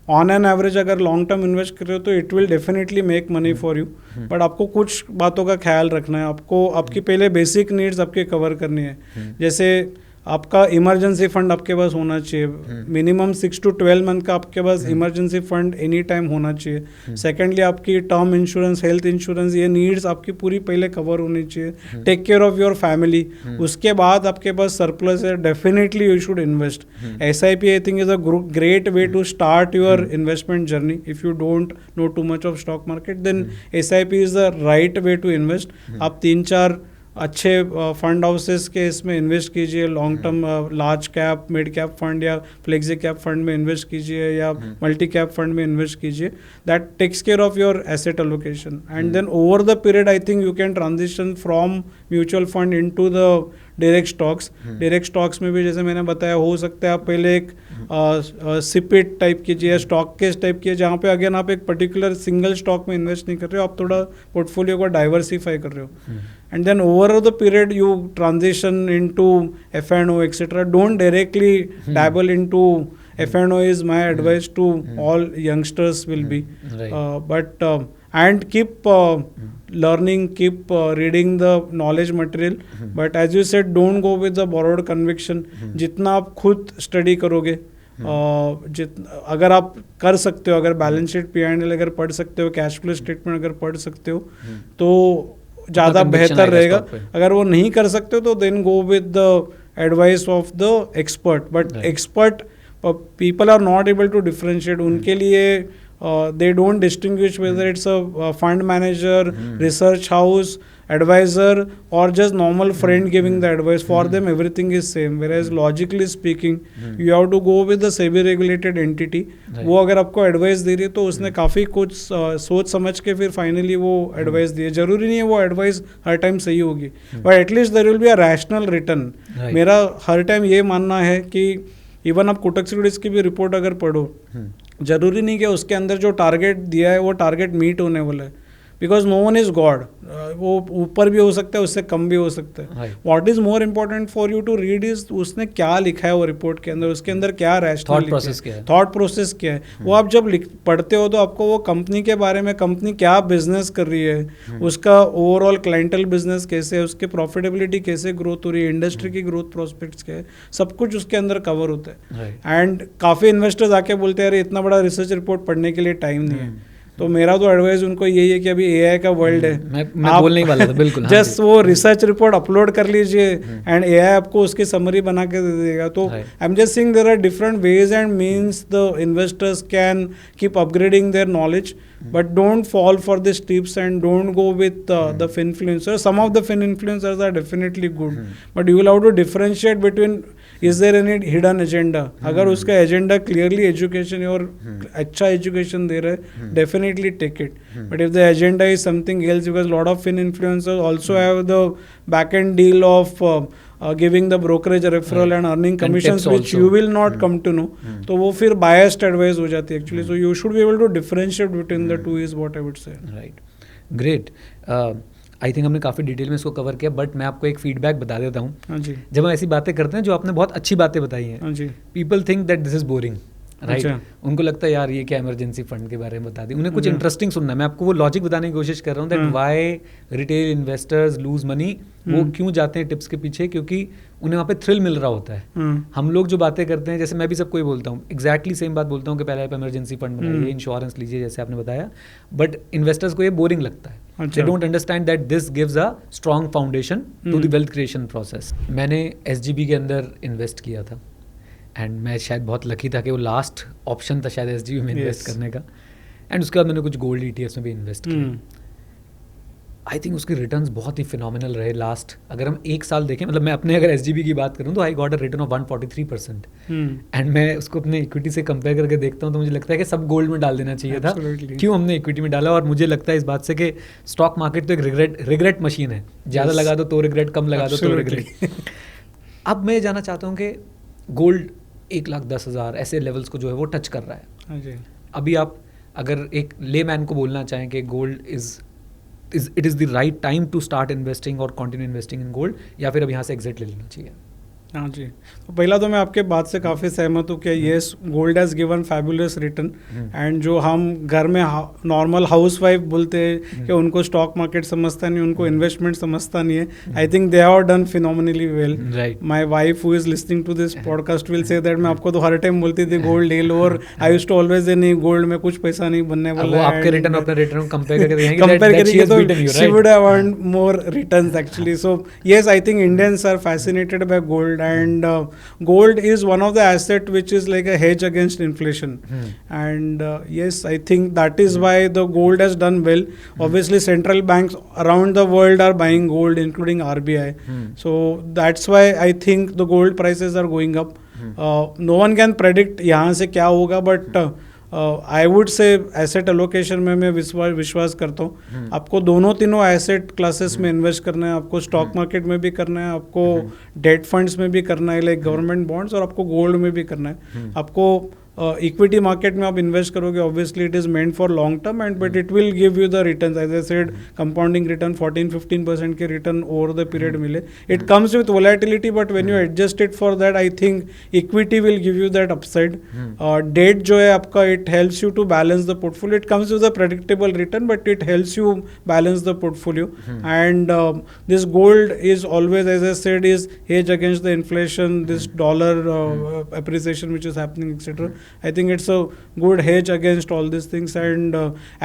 on an average अगर लॉन्ग टर्म इन्वेस्ट कर रहे हो तो it will definitely make money for you, but आपको कुछ बातों का ख्याल रखना है। आपको आपकी पहले बेसिक नीड्स आपके कवर करनी है। जैसे आपका इमरजेंसी फंड आपके पास होना चाहिए, मिनिमम 6 to 12 मंथ का आपके पास इमरजेंसी फंड एनी टाइम होना चाहिए। सेकेंडली आपकी टर्म इंश्योरेंस, हेल्थ इंश्योरेंस, ये नीड्स आपकी पूरी पहले कवर होनी चाहिए। Take care of your family. उसके बाद आपके पास सरप्लस है, definitely you should invest. SIP I think is a great way to start your investment journey. If you don't know too much of stock market then SIP is the right way to invest. आप 3-4 अच्छे fund houses के इसमें invest कीजिए, long term large cap, mid cap fund या flexi cap fund में invest कीजिए, या multi cap fund में इन्वेस्ट कीजिए। That takes care of your asset allocation, and then over the period I think you can transition from mutual fund into the direct stocks. Direct stocks में भी जैसे मैंने बताया, हो सकता है आप पहले एक सिपिट टाइप कीजिए, स्टॉक केस टाइप कीजिए, जहाँ पे अगेन आप एक पर्टिकुलर सिंगल स्टॉक में इन्वेस्ट नहीं कर रहे हो, आप थोड़ा पोर्टफोलियो को डाइवर्सिफाई कर रहे हो। And then over the period you transition into F&O etcetera. Don't directly dabble into F&O is my advice to all youngsters will be, but and keep learning, keep reading the knowledge material, but as you said, don't go with the borrowed conviction. जितना आप खुद study करोगे, अगर आप कर सकते हो, अगर बैलेंस शीट P&L अगर पढ़ सकते हो, कैश फ्लो स्टेटमेंट अगर पढ़ सकते हो, तो ज़्यादा बेहतर रहेगा। अगर वो नहीं कर सकते हो तो then go with the advice of the expert, but expert people are not able to differentiate. उनके लिए they don't distinguish whether it's a fund manager, research house, advisor, or just normal friend giving the advice. For them everything is same, whereas logically speaking you have to go with the SEBI regulated entity. वो अगर आपको advice दे रही है तो उसने काफ़ी कुछ सोच समझ के फिर फाइनली वो एडवाइस दी है। जरूरी नहीं है वो एडवाइस हर टाइम सही होगी, but at least there will be a rational return. मेरा हर टाइम ये मानना है कि इवन आप कोटक सिक्योरिटीज की भी रिपोर्ट अगर पढ़ो, जरूरी नहीं कि उसके अंदर जो टारगेट दिया है वो टारगेट मीट होने वाला है, because no one is God, वो ऊपर भी हो सकता है, उससे कम भी हो सकता है. What is more important for you to read is उसने क्या लिखा है वो रिपोर्ट के अंदर, उसके अंदर क्या रैशनल थॉट प्रोसेस क्या है. वो आप जब पढ़ते हो तो आपको वो कंपनी के बारे में, कंपनी क्या बिजनेस कर रही है, उसका ओवरऑल क्लाइंटल बिजनेस कैसे है, उसके प्रॉफिटेबिलिटी कैसे ग्रोथ हो रही है, इंडस्ट्री की ग्रोथ प्रोस्पेक्ट्स क्या है, सब कुछ उसके अंदर कवर होता है. एंड काफ़ी इन्वेस्टर्स आके बोलते हैं अरे इतना बड़ा रिसर्च रिपोर्ट पढ़ने के लिए टाइम नहीं है. तो मेरा तो एडवाइस उनको यही है कि अभी एआई का वर्ल्ड है, मैं बोलने ही वाला था बिल्कुल. जस्ट वो रिसर्च रिपोर्ट अपलोड कर लीजिए एंड एआई आपको उसकी समरी बना के दे देगा. तो I am just saying there are different ways and means the investors can keep upgrading their knowledge, but don't fall for these tips and don't go with the finfluencers. Some of the finfluencers are definitely good, but you will have to differentiate between is there any hidden agenda. अगर उसका agenda clearly education है और अच्छा education दे रहा है, definitely take it. But if the agenda is something else, because lot of influencers also have the back end deal of giving the brokerage referral and earning commissions which you will not come to know. तो वो फिर biased advice हो जाती है actually. So you should be able to differentiate between the two is what I would say. Right. Great. I think हमने काफ़ी detail में इसको कवर किया, बट मैं आपको एक फीडबैक बता देता हूँ. हाँ जी. जब हम ऐसी बातें करते हैं जो आपने बहुत अच्छी बातें बताई हैं, हाँ जी, people think that this is boring, right. अच्छा. उनको लगता है यार ये क्या इमरजेंसी फंड के बारे में बता दी, उन्हें कुछ इंटरेस्टिंग सुनना है. मैं आपको वो लॉजिक बताने की कोशिश कर रहा हूँ that why retail investors lose money. वो क्यों जाते हैं टिप्स के पीछे, क्योंकि उन्हें वहाँ पे थ्रिल मिल रहा होता है. हम लोग जो बातें करते हैं, जैसे मैं भी सबको ही बोलता हूँ, एग्जैक्टली सेम बात बोलता हूँ कि पहले आप इमरजेंसी फंड बनाइए, इंश्योरेंस लीजिए, जैसे आपने बताया, बट इन्वेस्टर्स को ये बोरिंग लगता है. They don't understand that this gives a strong foundation to the wealth creation process. मैंने SGB के अंदर इन्वेस्ट किया था एंड मैं शायद बहुत लकी था कि वो लास्ट ऑप्शन था शायद SGB में इन्वेस्ट करने का. एंड उसके बाद मैंने कुछ गोल्ड ETFs में भी इन्वेस्ट किया. आई थिंक उसके रिटर्न्स बहुत ही फिनोमिनल रहे लास्ट. अगर हम एक साल देखें, मतलब मैं अपने अगर SGB की बात करूं तो I got a return of 143%. And मैं उसको अपने इक्विटी से कंपेयर करके देखता हूं तो मुझे लगता है कि सब गोल्ड में डाल देना चाहिए था. क्यों हमने इक्विटी में डाला? और मुझे लगता है इस बात से कि स्टॉक मार्केट तो एक रिग्रेट मशीन है. ज़्यादा लगा दो तो रिग्रेट, कम लगा दो तो रिग्रेट. अब मैं जानना चाहता हूँ कि गोल्ड 1,10,000 ऐसे लेवल्स को जो है वो टच कर रहा है. अभी आप अगर एक लेमैन को बोलना चाहें कि gold it is the right time to start investing or continue investing in gold, या फिर अब यहाँ से एग्जिट ले लेना चाहिए? हाँ जी. तो पहला तो मैं आपके बात से काफ़ी सहमत हूँ कि yes, gold has given fabulous return. And जो हम घर में नॉर्मल हाउस वाइफ बोलते हैं कि उनको स्टॉक मार्केट समझता नहीं, उनको इन्वेस्टमेंट समझता नहीं है, I think they have done phenomenally well. My wife who is listening to this podcast will say that मैं आपको तो हर टाइम बोलती थी गोल्ड ले लो, और I used to always say नहीं, गोल्ड में कुछ पैसा नहीं बनने वाला है. आपके रिटर्न अपने रिटर्न कंपेयर करेंगे तो she would have earned more returns actually. So yes, I think Indians are fascinated by gold. And gold is one of the asset which is like a hedge against inflation. And yes, I think that is why the gold has done well. Obviously central banks around the world are buying gold, including RBI. So that's why I think the gold prices are going up. No one can predict यहाँ से क्या होगा, but I would से asset allocation में मैं विश्वास करता हूँ. आपको दोनों तीनों एसेट क्लासेस में इन्वेस्ट करना है. आपको स्टॉक मार्केट में भी करना है, आपको डेट फंड्स में भी करना है लाइक गवर्नमेंट बॉन्ड्स, और आपको गोल्ड में भी करना है. आपको इक्विटी मार्केट में आप इन्वेस्ट करोगे, obviously it is meant for long term, and but it will give you the returns. As I said, compounding return 14-15% के रिटर्न ओवर द पीरियड मिले. It comes with volatility, but when you adjust it for that, I think equity will give you that upside. Debt जो है आपका, it helps you to balance the portfolio. It comes with a predictable return, but it helps you balance the portfolio. And this gold is always, as I said, is hedge against the inflation, this dollar appreciation which is happening, etc. I think it's a good hedge against all these things. And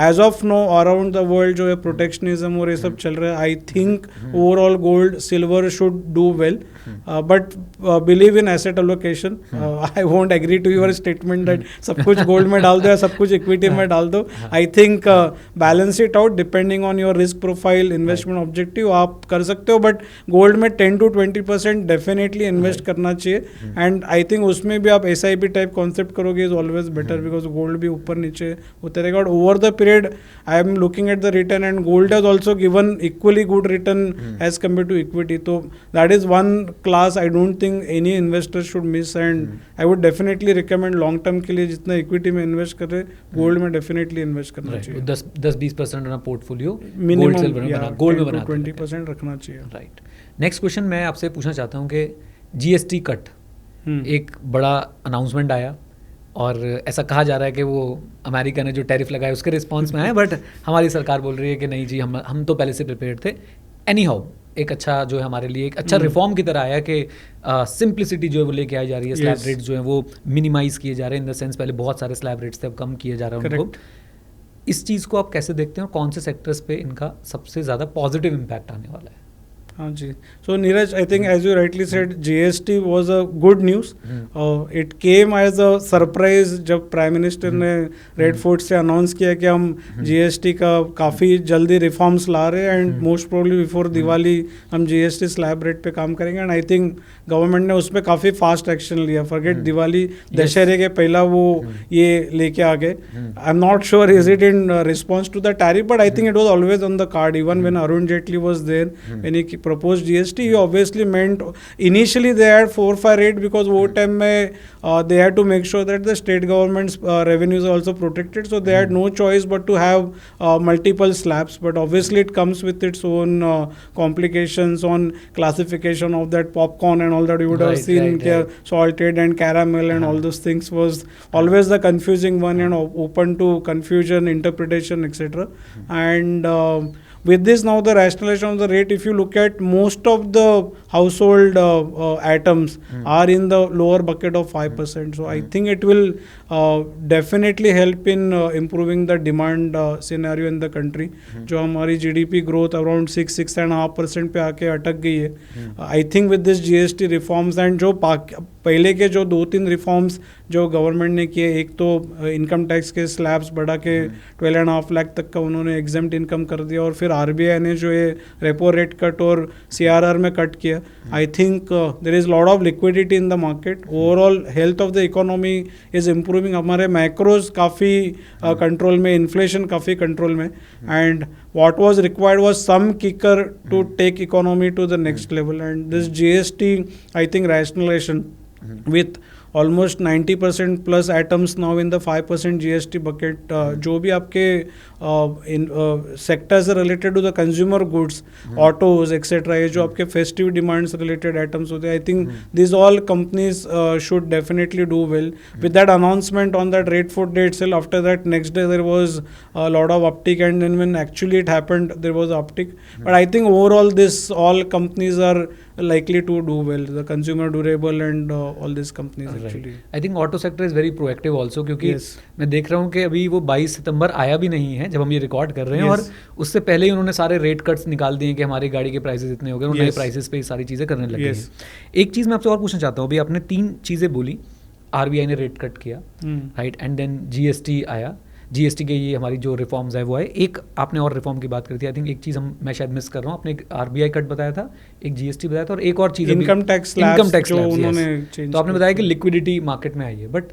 as of now around the world जो है protectionism और ये सब चल रहा है, I think overall gold, silver should do well. But believe in asset allocation. I won't agree to your statement that सब कुछ gold में डाल दो या सब कुछ equity में डाल दो. I think balance it out depending on your risk profile, investment objective. आप कर सकते हो, but gold में 10-20% definitely invest करना चाहिए. And I think उसमें भी आप SIP type concept करोगे करोगे is always better, because gold भी ऊपर नीचे होते रहेगा. और over the period I am looking at the return and gold has also given equally good return as compare to equity. तो that is one class I don't think any investor should miss, and I would definitely recommend long term के लिए जितना equity में invest कर रहे gold में definitely invest करना चाहिए. 10-20% अपना पोर्टफोलियो मिनिमम गोल्ड में बना 20% रखना चाहिए. राइट. नेक्स्ट क्वेश्चन मैं आपसे पूछना चाहता हूँ कि जीएसटी कट एक बड़ा अनाउंसमेंट आया और ऐसा कहा जा रहा है कि वो अमेरिका ने जो टैरिफ लगाया उसके रिस्पॉन्स में आया, बट हमारी सरकार बोल रही है कि नहीं जी हम तो पहले से प्रिपेयर्ड थे. एनी हाउ एक अच्छा जो है हमारे लिए एक अच्छा रिफॉर्म की तरह आया कि सिंप्लिसिटी जो है वो लेके आई जा रही है. स्लैब रेट्स जो है वो मिनिमाइज किए जा रहे हैं, इन द सेंस पहले बहुत सारे स्लैब रेट्स थे, अब कम किए जा रहे हैं उनको. इस चीज़ को आप कैसे देखते हैं और कौन से सेक्टर्स पे इनका सबसे ज़्यादा पॉजिटिव इम्पैक्ट आने वाला है? हाँ जी. So Neeraj, I think as you rightly said, GST was a good news. It came as a surprise जब प्राइम मिनिस्टर ने रेड फोर्ट से अनाउंस किया कि हम GST का काफ़ी जल्दी रिफॉर्म्स ला रहे हैं and most probably before Diwali हम GST स्लैब रेट पे काम करेंगे. एंड आई थिंक गवर्नमेंट ने उस पर काफ़ी फास्ट एक्शन लिया. फॉरगेट दिवाली, दशहरे के पहला वो ये लेके आ गए. I am not sure is it in response to the tariff, but I think it was always on the card. Even when Arun Jaitley was there when he proposed GST, he obviously meant initially they had 4-5 rate because वो time में they had to make sure that the state government's revenues are also protected, so they had no choice but to have multiple slabs. But obviously it comes with its own complications on classification of that popcorn and all that. You would have seen salted and caramel and all those things was always the confusing one and open to confusion, interpretation, etc. And with this now the rationalization of the rate, if you look at most of the household items are in the lower bucket of 5%. So I think it will definitely help in improving the demand scenario in the country. जो हमारी GDP growth around 6-6.5% पे आके अटक गई है. I think with this GST reforms and जो पहले के जो 2-3 रिफॉर्म्स जो गवर्नमेंट ने किए, एक तो इनकम टैक्स के स्लैब्स बढ़ा के 12.5 लाख तक का उन्होंने एग्जेम्प्ट इनकम कर दिया, और फिर RBI ने जो है रेपो रेट कट और CRR में कट किया. I think there is lot of liquidity in the market. Overall health of the economy is improving. हमारे मैक्रोज काफ़ी कंट्रोल में, इन्फ्लेशन काफ़ी कंट्रोल में, and what was required was some kicker to take economy to the next level. And this GST, I think rationalization with almost 90% plus items now in the 5% GST bucket, जो भी आपके sectors related to the consumer goods, autos, etc., ये जो आपके festive demands related items होते हैं, I think these all companies should definitely do well. With that announcement on that rate foot day itself, after that next day there was a lot of uptick, and then when actually it happened there was uptick. But I think overall this all companies are likely to do well, the consumer durable and all these companies actually. I think auto sector is very proactive also, क्योंकि मैं देख रहा हूँ कि अभी वो 22 सितंबर आया भी नहीं है जब हम ये रिकॉर्ड कर रहे हैं, और उससे पहले ही उन्होंने सारे रेट कट्स निकाल दिए कि हमारी गाड़ी के प्राइसेस इतने हो गए, नए प्राइसेस पे सारी चीज़ें करने लग गई. एक चीज़ मैं आपसे और पूछना चाहता हूँ, अभी आपने 3 चीज़ें बोली. RBI ने रेट कट किया, राइट, एंड देन GST आया. GST के ये हमारी जो रिफॉर्म्स है वो आए. एक आपने और रिफॉर्म की बात करी थी, आई थिंक एक चीज़ मैं शायद मिस कर रहा हूँ. आपने एक RBI कट बताया था, एक GST बताया था, और एक और चीज़ इनकम टैक्स उन्होंने तो आपने बताया कि लिक्विडिटी मार्केट में आई है. But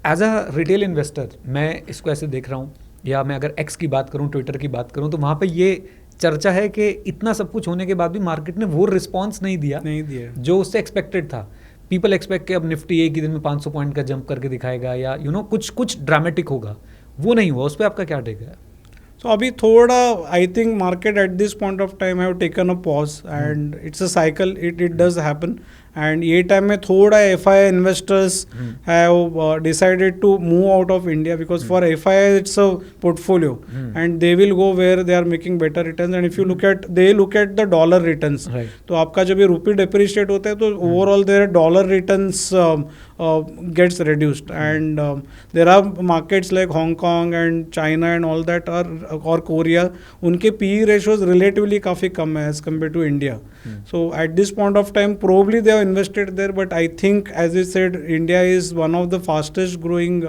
as a retail investor मैं इसको ऐसे देख रहा हूँ, या मैं अगर X की बात करूँ, ट्विटर की बात करूँ, तो वहाँ पर ये चर्चा है कि इतना सब कुछ होने के बाद भी मार्केट ने वो रिस्पॉन्स नहीं दिया जो उससे एक्सपेक्टेड था. पीपल एक्सपेक्ट कि अब निफ्टी एक ही दिन में 500 पॉइंट का जंप करके दिखाएगा, या कुछ ड्रामेटिक होगा. वो नहीं हुआ. उस पर आपका क्या टेक है? So अभी थोड़ा I think market at this point of time have taken a pause, and it's a cycle, it does happen. And ये टाइम में थोड़ा FII investors have decided to move out of India, because for FII it's a portfolio and they will go where they are making better returns. And if you look at the dollar returns, तो आपका जब ये rupee depreciate होता है तो overall their dollar returns gets reduced, and there are markets like Hong Kong and China and all that are, or Korea, उनके PE ratios relatively काफ़ी कम है as compared to India. So at this point of time probably they have have invested there, but I think, as you said, India is one of the fastest growing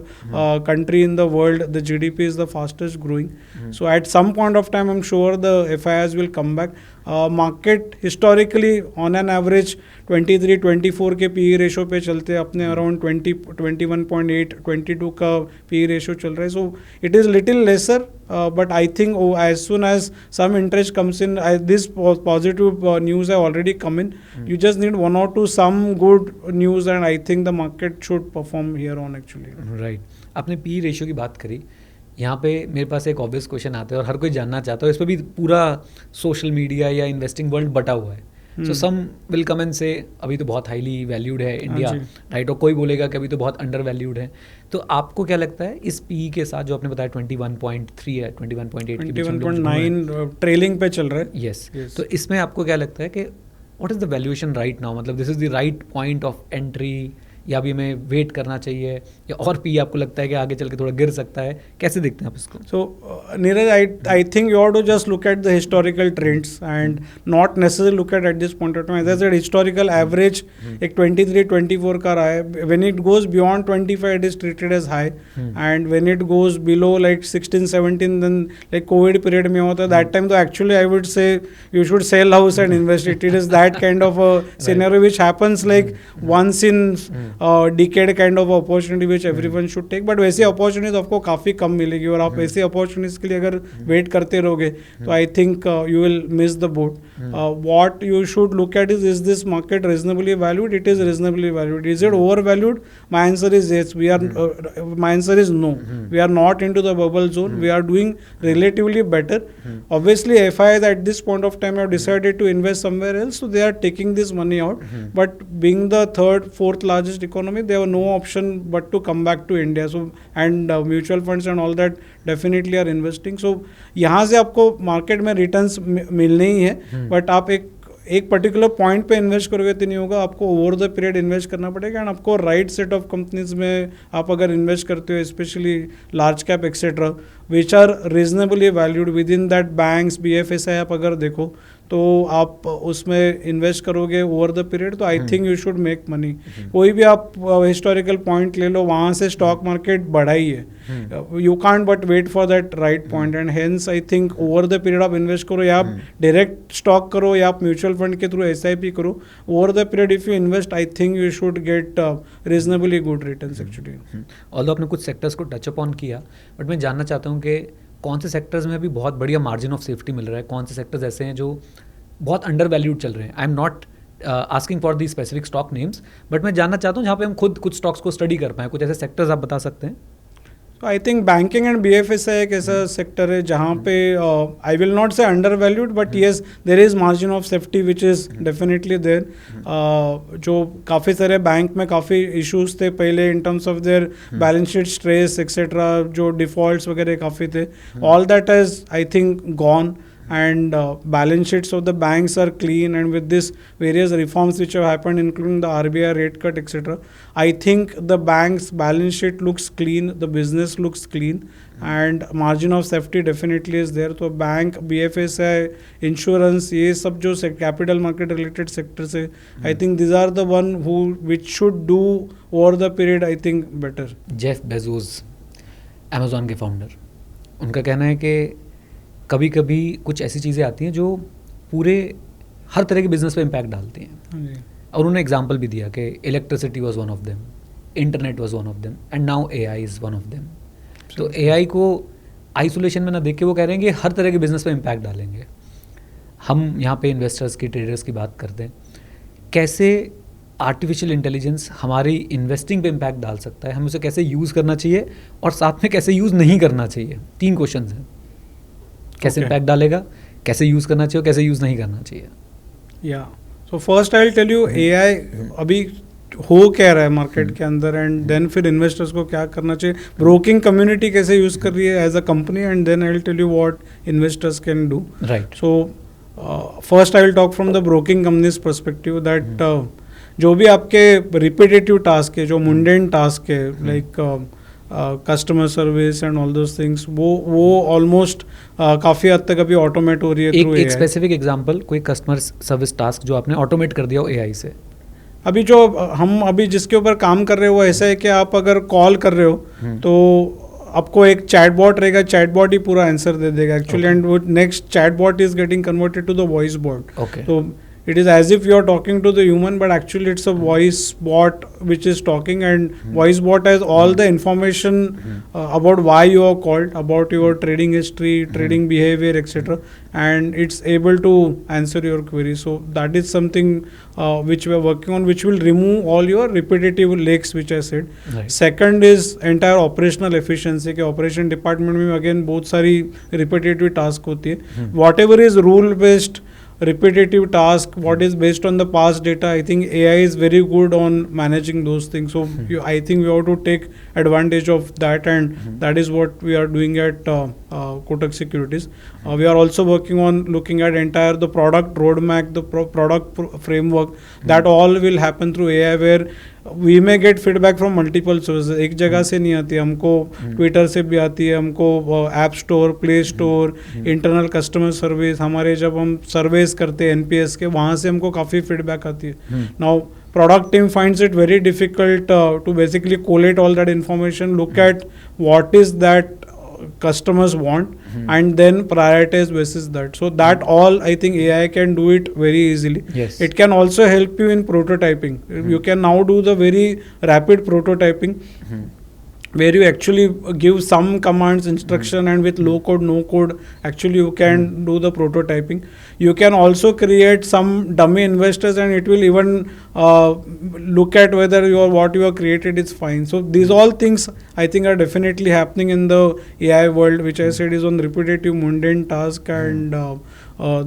country in the world. The GDP is the fastest growing. So at some point of time, I'm sure the FIIs will come back. Market historically on an average 23-24 के PE ratio पे चलते हैं, अपने around 21.8 22 का PE ratio चल रहा है. So it is little lesser, but I think as soon as some interest comes in, this positive news have already come in. You just need one or two some good news, and I think the market should perform here on actually. Right. आपने PE ratio की बात करी, यहाँ पे मेरे पास एक obvious question आता है और हर कोई जानना चाहता है. इस पर भी पूरा सोशल मीडिया या इन्वेस्टिंग वर्ल्ड बटा हुआ है. सो सम विल कम एंड से अभी तो बहुत हाईली वैल्यूड है इंडिया, राइट, और कोई बोलेगा कि अभी तो बहुत अंडर वैल्यूड है. तो आपको क्या लगता है इस पी के साथ जो आपने बताया 21.3 है, 21.8 21.9 ट्रेलिंग पे चल रहा है. यस. तो इसमें आपको क्या लगता है कि what is the valuation right now, मतलब this is the right point of entry, या अभी हमें वेट करना चाहिए, या और पी आपको लगता है कि आगे चल के थोड़ा गिर सकता है? कैसे देखते हैं आप इसको? So Neeraj, I think you have to just look at the historical trends and not necessary look at this point of time. As I said, historical average एक 23-24 का रहा है. When it goes beyond 25 it is treated as high, and when it goes below like 16-17, then like covid period में होता है, that time तो actually I would say you should cell house and invest it. It is that kind of a scenario which happens like once in decade kind of opportunity which everyone should take. But वैसी opportunities आपको काफ़ी कम मिलेगी, और आप ऐसी opportunities के लिए अगर वेट करते रहोगे तो I think you will miss the boat. What you should look at is this market reasonably valued? It is reasonably valued. Is it overvalued? My answer is yes. My answer is no. We are not into the bubble zone. We are doing relatively better. Obviously, FIIs at this point of time have decided to invest somewhere else, so they are taking this money out. But being the third, fourth largest economy, they have no option but to come back to India. So and mutual funds and all that definitely are investing. So यहाँ से आपको market में returns मिलने ही है, but आप एक particular point पे invest करोगे तो नहीं होगा. आपको ओवर द पीरियड इन्वेस्ट करना पड़ेगा, एंड आपको राइट सेट ऑफ कंपनीज में आप अगर इन्वेस्ट करते हो, specially large cap etcetera which are reasonably valued within that banks, BFSI आप अगर देखो तो आप उसमें इन्वेस्ट करोगे ओवर द पीरियड, तो I think you should make money. कोई भी आप हिस्टोरिकल पॉइंट ले लो, वहाँ से स्टॉक मार्केट बढ़ा ही है. You can't but wait for that right point, and hence I think over the period आप इन्वेस्ट करो, या आप डायरेक्ट स्टॉक करो, या आप म्यूचुअल फंड के थ्रू SIP करो. Over the period if you invest, I think you should get reasonably good returns actually. Although आपने कुछ सेक्टर्स को टच अपॉन किया, बट मैं जानना चाहता हूँ कि कौन से सेक्टर्स में अभी बहुत बढ़िया मार्जिन ऑफ सेफ्टी मिल रहा है, कौन से सेक्टर्स ऐसे हैं जो बहुत अंडर वैल्यूड चल रहे हैं. आई am not asking for the specific stock names, but मैं जानना चाहता हूँ जहाँ पे हम खुद कुछ स्टॉक्स को स्टडी कर पाएँ. कुछ ऐसे सेक्टर्स आप बता सकते हैं? I think banking and BFSI एक ऐसा सेक्टर है जहाँ पे I will not say undervalued, but yes there is margin of safety which is definitely there. जो काफ़ी सारे बैंक में काफ़ी इश्यूज थे पहले in terms of their balance sheet stress etcetera, जो डिफॉल्ट्स वगैरह काफ़ी थे. All that has I think gone, and balance sheets of the banks are clean, and with this various reforms which have happened, including the RBI rate cut etc., I think the bank's balance sheet looks clean, the business looks clean, and margin of safety definitely is there. So bank, BFSI, insurance, ये सब जो capital market related sectors है, I think these are the one which should do over the period I think better. Jeff Bezos, Amazon के founder, उनका कहना है कि कभी कभी कुछ ऐसी चीज़ें आती हैं जो पूरे हर तरह के बिजनेस पे इम्पैक्ट डालती हैं. और उन्होंने एग्जांपल भी दिया कि electricity was one of them, internet was one of them, and now AI is one of them. तो AI को आइसोलेशन में ना देख के वो कह रहे हैं कि हर तरह के बिजनेस पे इम्पैक्ट डालेंगे. हम यहाँ पे इन्वेस्टर्स की, ट्रेडर्स की बात करते हैं, कैसे आर्टिफिशियल इंटेलिजेंस हमारी इन्वेस्टिंग पे इम्पैक्ट डाल सकता है, हम उसे कैसे यूज़ करना चाहिए और साथ में कैसे यूज़ नहीं करना चाहिए. 3 क्वेश्चन हैं. कैसे इम्पैक्ट डालेगा, कैसे यूज़ करना चाहिए, कैसे यूज़ नहीं करना चाहिए. या so first I will tell you AI अभी हो क्या रहा है मार्केट के अंदर, एंड देन फिर इन्वेस्टर्स को क्या करना चाहिए, ब्रोकिंग कम्युनिटी कैसे यूज़ कर रही है as a company, and then I will tell you what investors can do. Right. So first I will talk from the broking companies perspective that जो भी आपके रिपीटेटिव टास्क है, जो मुंडेन टास्क है, like customer service and all those things, वो almost काफ़ी हद तक अभी ऑटोमेट हो रही है. एक स्पेसिफिक एग्जांपल, कोई कस्टमर सर्विस टास्क जो आपने ऑटोमेट कर दिया हो AI से. अभी जो हम अभी जिसके ऊपर काम कर रहे हो वो ऐसा है कि आप अगर कॉल कर रहे हो तो आपको एक चैटबॉट रहेगा, चैटबॉट ही पूरा आंसर दे देगा एक्चुअली, एंड वो next chatbot is getting converted to the voice bot. Okay. तो it is as if you are talking to the human, but actually it's a voice bot which is talking, and voice bot has all the information about why you are called, about your trading history, trading behavior, etc., and it's able to answer your query. So that is something which we are working on, which will remove all your repetitive leaks which I said. Right. Second is entire operational efficiency के operation department में again बहुत सारी repetitive task होती है. Whatever is rule based repetitive task, what is based on the past data, I think AI is very good on managing those things. So I think we have to take advantage of that, and that is what we are doing at Kotak Securities. We are also working on looking at entire the product roadmap, the product framework. That all will happen through AI, where we may get feedback from multiple sources. एक जगह से नहीं आती है, हमको Twitter से भी आती है, हमको app store, play store, internal customer service, हमारे जब हम सर्वेस करते हैं एनपीएस के, वहाँ से हमको काफ़ी फीडबैक आती है. Now product team finds it very difficult to basically collate all that information, look at what is that customers want, and then prioritize basis that. So that all I think AI can do it very easily. Yes. It can also help you in prototyping. You can now do the very rapid prototyping, where you actually give some commands, instruction, and with low code, no code, actually you can do the prototyping. You can also create some dummy investors, and it will even look at whether what you have created is fine. So these all things I think are definitely happening in the AI world, which I said is on repetitive mundane task and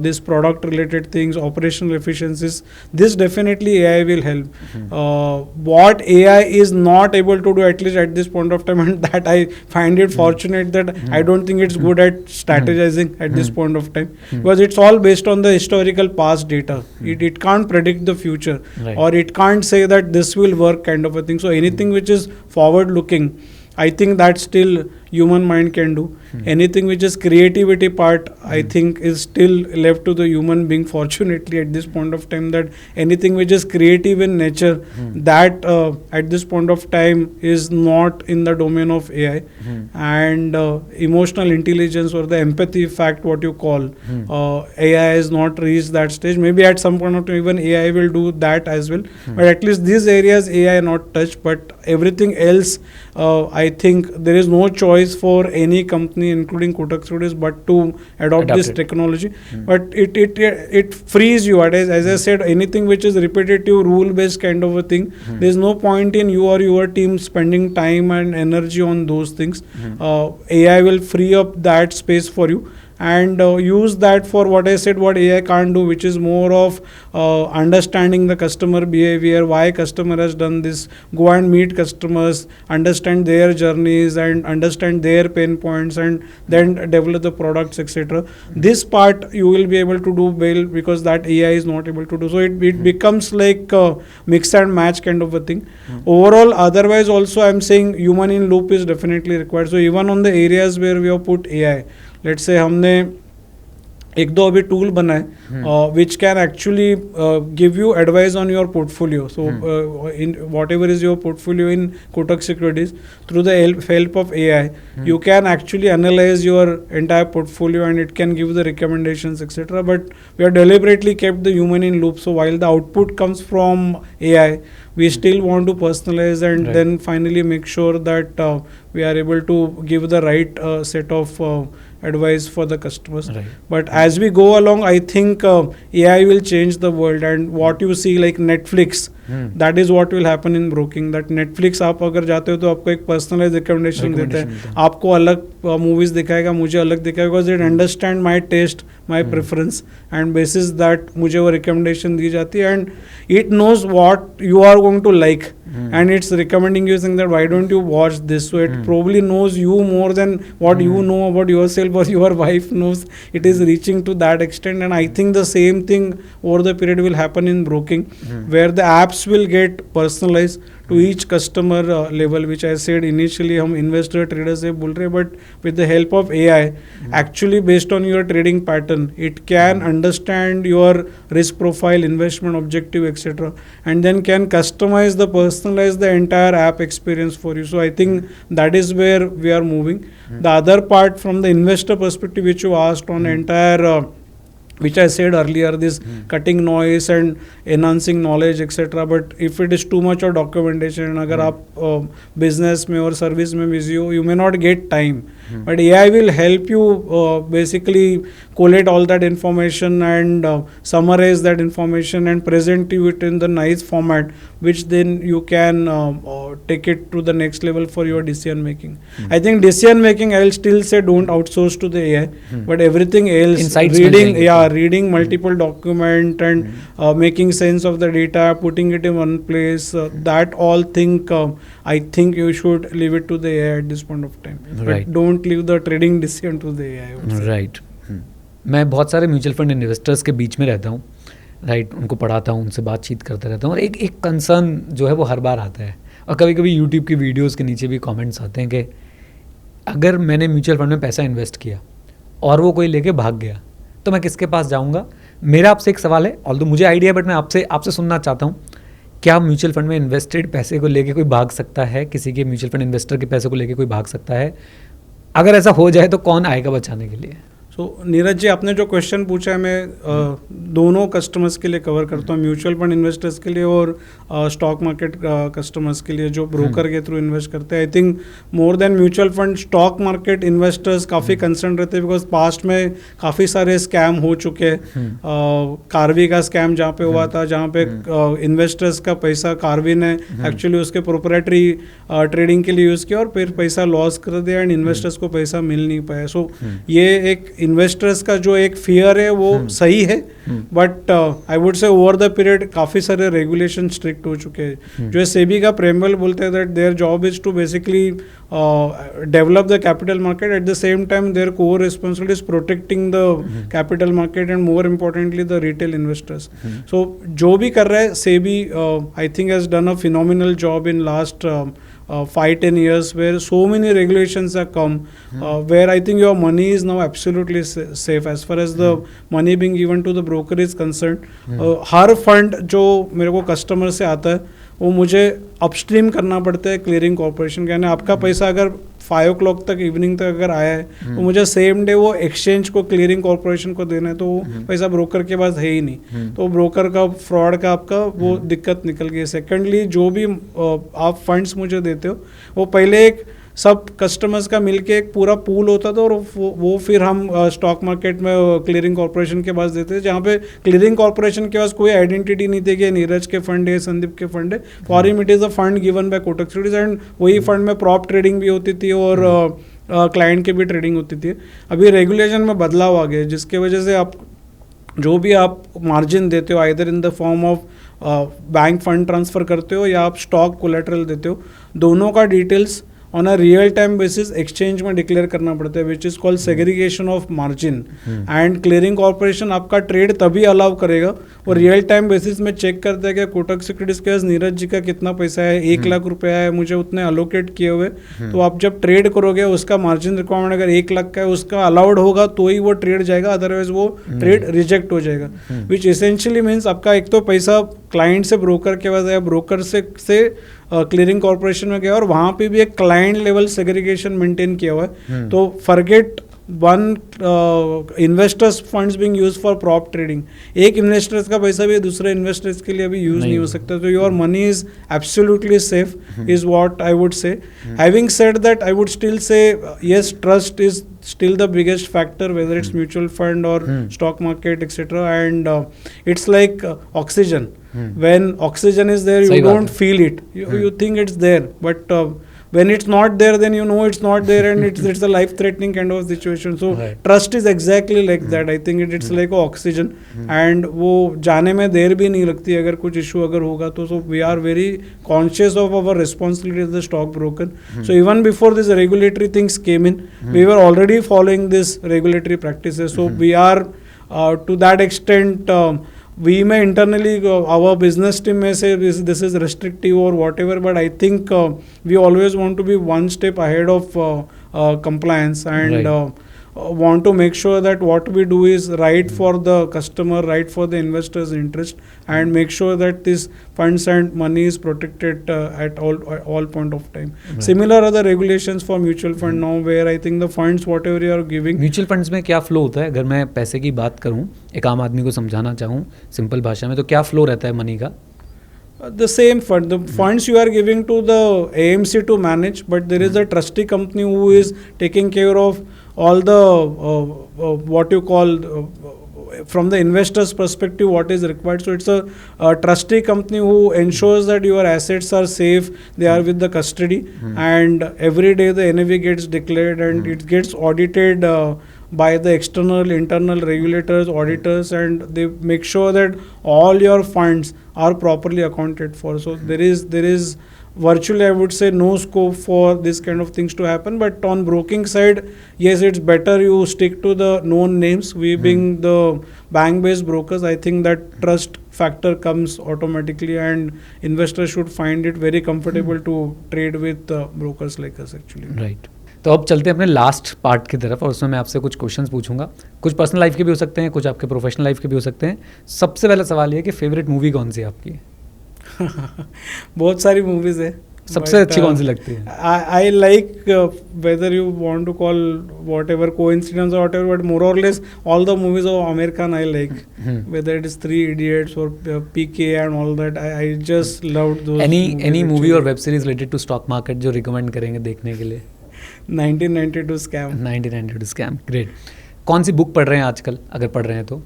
this product related things, operational efficiencies. This definitely AI will help. What AI is not able to do, at least at this point of time, and that I find it fortunate that I don't think it's good at strategizing at this point of time, because it's all based on the historical past data. It can't predict the future, Right. or it can't say that this will work kind of a thing. So anything which is forward looking, I think that still human mind can do. Anything which is creativity part, I think is still left to the human being, fortunately at this point of time, that anything which is creative in nature, that at this point of time is not in the domain of AI. And emotional intelligence, or the empathy fact, what you call, AI has not reached that stage. Maybe at some point of time even AI will do that as well, but at least these areas AI not touched. But everything else, I think there is no choice for any company, including Kotak Securities, but to adopt this technology. But it frees you. As I said, anything which is repetitive, rule based kind of a thing, there is no point in you or your team spending time and energy on those things. AI will free up that space for you, and use that for what I said, what AI can't do, which is more of understanding the customer behavior, why customer has done this, go and meet customers, understand their journeys and understand their pain points, and then develop the products, etc. This part you will be able to do well, because that AI is not able to do. So it becomes like a mix and match kind of a thing. Overall, otherwise also I'm saying human in loop is definitely required. So even on the areas where we have put AI, let's say हमने एक दो अभी tool बनाए which can actually give you advice on your portfolio. So in whatever is your portfolio in Kotak Securities, through the help of AI, you can actually analyze your entire portfolio, and it can give the recommendations, etc. But we have deliberately kept the human in loop. So while the output comes from AI, we still want to personalize, and then finally make sure that we are able to give the right set of advice for the customers. Right. But as we go along, I think AI will change the world. And what you see like Netflix, that is what will happen in broking. That Netflix आप अगर जाते हो तो आपको एक personalized recommendation देता है, आपको अलग movies दिखाएगा, मुझे अलग दिखाएगा, because it understand my taste, my preference, and basis that मुझे वो recommendation दी जाती है, and it knows what you are going to like, and it's recommending you, saying that why don't you watch this. So it probably knows you more than what you know about yourself or your wife knows. It is reaching to that extent, and I think the same thing over the period will happen in broking, where the apps will get personalized to each customer level, which I said initially हम investor trader से बोल रहे हैं, but with the help of AI, actually based on your trading pattern, it can understand your risk profile, investment objective, etc., and then can customize personalize the entire app experience for you. So I think that is where we are moving. The other part from the investor perspective, which you asked on entire which I said earlier, this cutting noise and enhancing knowledge, etc. But if it is too much of documentation, अगर आप business में और service में busy हो, you may not get time. But AI will help you basically collate all that information and summarize that information and present you it in the nice format, which then you can take it to the next level for your decision making. I think decision making, I'll still say don't outsource to the AI, but everything else, Insights reading multiple document and making sense of the data, putting it in one place, that all thing I think you should leave it to the AI at this point of time. Right. But don't leave the trading decision to the AI. Right मैं बहुत सारे mutual fund investors के बीच में रहता हूँ, right, उनको पढ़ाता हूँ, उनसे बातचीत करता रहता हूँ, और एक कंसर्न जो है वो हर बार आता है, और कभी कभी यूट्यूब की वीडियोज़ के नीचे भी कमेंट्स आते हैं कि अगर मैंने म्यूचुअल फंड में पैसा इन्वेस्ट किया और वो कोई लेके भाग गया तो मैं किसके पास जाऊँगा। मेरा आपसे एक सवाल है, ऑल्दो मुझे आइडिया, बट मैं आपसे सुनना चाहता हूँ, क्या म्यूचुअल फंड में इन्वेस्टेड पैसे को लेके कोई भाग सकता है? किसी के म्यूचुअल फंड इन्वेस्टर के पैसे को लेके कोई भाग सकता है? अगर ऐसा हो जाए तो कौन आएगा बचाने के लिए? नीरज जी, आपने जो क्वेश्चन पूछा है, मैं दोनों कस्टमर्स के लिए कवर करता हूँ, म्यूचुअल फंड इन्वेस्टर्स के लिए और स्टॉक मार्केट कस्टमर्स के लिए जो ब्रोकर के थ्रू इन्वेस्ट करते हैं। I think more than mutual fund, stock market investors काफ़ी कंसर्न रहते हैं, बिकॉज पास्ट में काफ़ी सारे स्कैम हो चुके हैं। कार्वी का स्कैम जहाँ पे हुआ था, जहाँ पे इन्वेस्टर्स का पैसा कार्वी ने एक्चुअली उसके प्रोप्राइटरी ट्रेडिंग के लिए यूज़ किया और फिर पैसा लॉस कर दिया एंड इन्वेस्टर्स को पैसा मिल नहीं पाया। सो ये एक इन्वेस्टर्स का जो एक फियर है वो सही है, बट आई वुड से ओवर द पीरियड काफ़ी सारे रेगुलेशन स्ट्रिक्ट हो चुके हैं। जो सेबी का प्रेम्बल बोलते हैं that their job is to basically develop the capital market, at the same time their core responsibility is protecting the capital market and more importantly the retail investors. So जो भी कर रहे हैं SEBI, I think has done a phenomenal job in last 5-10 years, where so many regulations have come, where I think your money is now absolutely safe as far as the money being given to the broker is concerned. Her fund जो मेरे को customer से आता है वो मुझे upstream करना पड़ता है क्लियरिंग कॉर्पोरेशन के, यानी आपका पैसा अगर 5 o'clock तक इवनिंग तक अगर आया है तो मुझे सेम डे वो एक्सचेंज को क्लियरिंग कॉर्पोरेशन को देना है, तो वो पैसा ब्रोकर के पास है ही नहीं, तो ब्रोकर का फ्रॉड का आपका वो दिक्कत निकल गई। सेकेंडली, जो भी आप फंड्स मुझे देते हो वो पहले एक सब कस्टमर्स का मिलके एक पूरा पूल होता था और वो फिर हम स्टॉक मार्केट में क्लियरिंग कॉर्पोरेशन के पास देते थे, जहाँ पे क्लियरिंग कॉर्पोरेशन के पास कोई आइडेंटिटी नहीं थी कि नीरज के फंड है, संदीप के फंड है। For him it is a fund given by Kotak securities, and वही फंड में प्रॉप ट्रेडिंग भी होती थी और क्लाइंट की भी ट्रेडिंग होती थी। अभी रेगुलेशन में बदलाव आ गया जिसके वजह से आप जो भी आप मार्जिन देते हो either in the form of bank fund transfer करते हो या आप स्टॉक कोलेटरल देते हो, दोनों का details on a real time basis exchange में डिक्लेयर करना पड़ता है, which is called segregation of margin. And clearing corporation आपका ट्रेड तभी अलाउ करेगा और रियल टाइम बेसिस में चेक करता है कि कोटक सिक्योरिटीज के पास नीरज जी का कितना पैसा है, 1 लाख रुपया है, मुझे उतने अलोकेट किए हुए, तो आप जब ट्रेड करोगे उसका मार्जिन रिक्वायरमेंट अगर 1 लाख का है उसका अलाउड होगा तो ही वो ट्रेड जाएगा, अदरवाइज वो ट्रेड रिजेक्ट हो जाएगा। विच एसेंशियली मीन्स आपका एक तो पैसा क्लाइंट से ब्रोकर के पास आया, ब्रोकर से क्लियरिंग कॉर्पोरेशन में गया और वहाँ पे भी एक क्लाइंट लेवल सेग्रीगेशन मेंटेन किया हुआ है। तो forget one investors funds being used for prop trading, एक इन्वेस्टर्स का पैसा भी दूसरे इन्वेस्टर्स के लिए अभी यूज नहीं हो सकता, तो your money is absolutely safe is what I would से। Having said that, I would still say yes, trust is still the biggest factor, whether it's mutual fund or stock market, etc. And it's like oxygen. When oxygen is there, you don't feel it. You think it's there, but when it's not there, then you know it's not there, and it's a life-threatening kind of situation. So trust is exactly like that. I think it's like oxygen, and वो जाने में देर भी नहीं लगती अगर कुछ issue अगर होगा तो. So we are very conscious of our responsibility as the stockbroker. So even before these regulatory things came in, we were already following this regulatory practices. So we are to that extent we may internally our business team may say this is restrictive or whatever, but I think we always want to be one step ahead of compliance, and Right. want to make sure that what we do is right for the customer, right for the investor's interest, and make sure that this funds and money is protected at all point of time. Right. Similar are the regulations for mutual fund now, where I think the funds whatever you are giving. Mutual funds में क्या flow होता है? अगर मैं पैसे की बात करूं, एक आम आदमी को समझाना चाहूं सिंपल भाषा में, तो क्या फ्लो रहता है मनी का? The same fund, the funds you are giving to the AMC to manage, but there is a trustee company who is taking care of all the what you call from the investor's perspective what is required. So it's a trustee company who ensures that your assets are safe, they are with the custody, and every day the NAV gets declared and it gets audited by the external, internal regulators, auditors, and they make sure that all your funds are properly accounted for. So there is virtually, I would say, no scope for this kind of things to happen. But on broking side, yes, it's better you stick to the known names. We being the bank-based brokers, I think that trust factor comes automatically, and investors should find it very comfortable to trade with brokers like us actually. Right. तो अब चलते हैं अपने last part की तरफ, और उसमें मैं आपसे कुछ क्वेश्चंस पूछूंगा. कुछ पर्सनल लाइफ के भी हो सकते हैं, कुछ आपके प्रोफेशनल लाइफ के भी हो सकते हैं. सबसे पहला सवाल ये कि फेवरेट मूवी कौन सी है आपकी? बहुत सारी मूवीज है. सबसे अच्छी कौन सी लगती है? I like whether you want to call whatever coincidence or whatever, but more or less all the movies of Amir Khan I like. Whether it is Three Idiots or PK and all that, I just loved those. Any movie और web series related to stock market जो recommend करेंगे देखने के लिए? 1992 Scam. 1992 scam. Great. कौन सी book पढ़ रहे हैं आजकल, अगर पढ़ रहे हैं तो?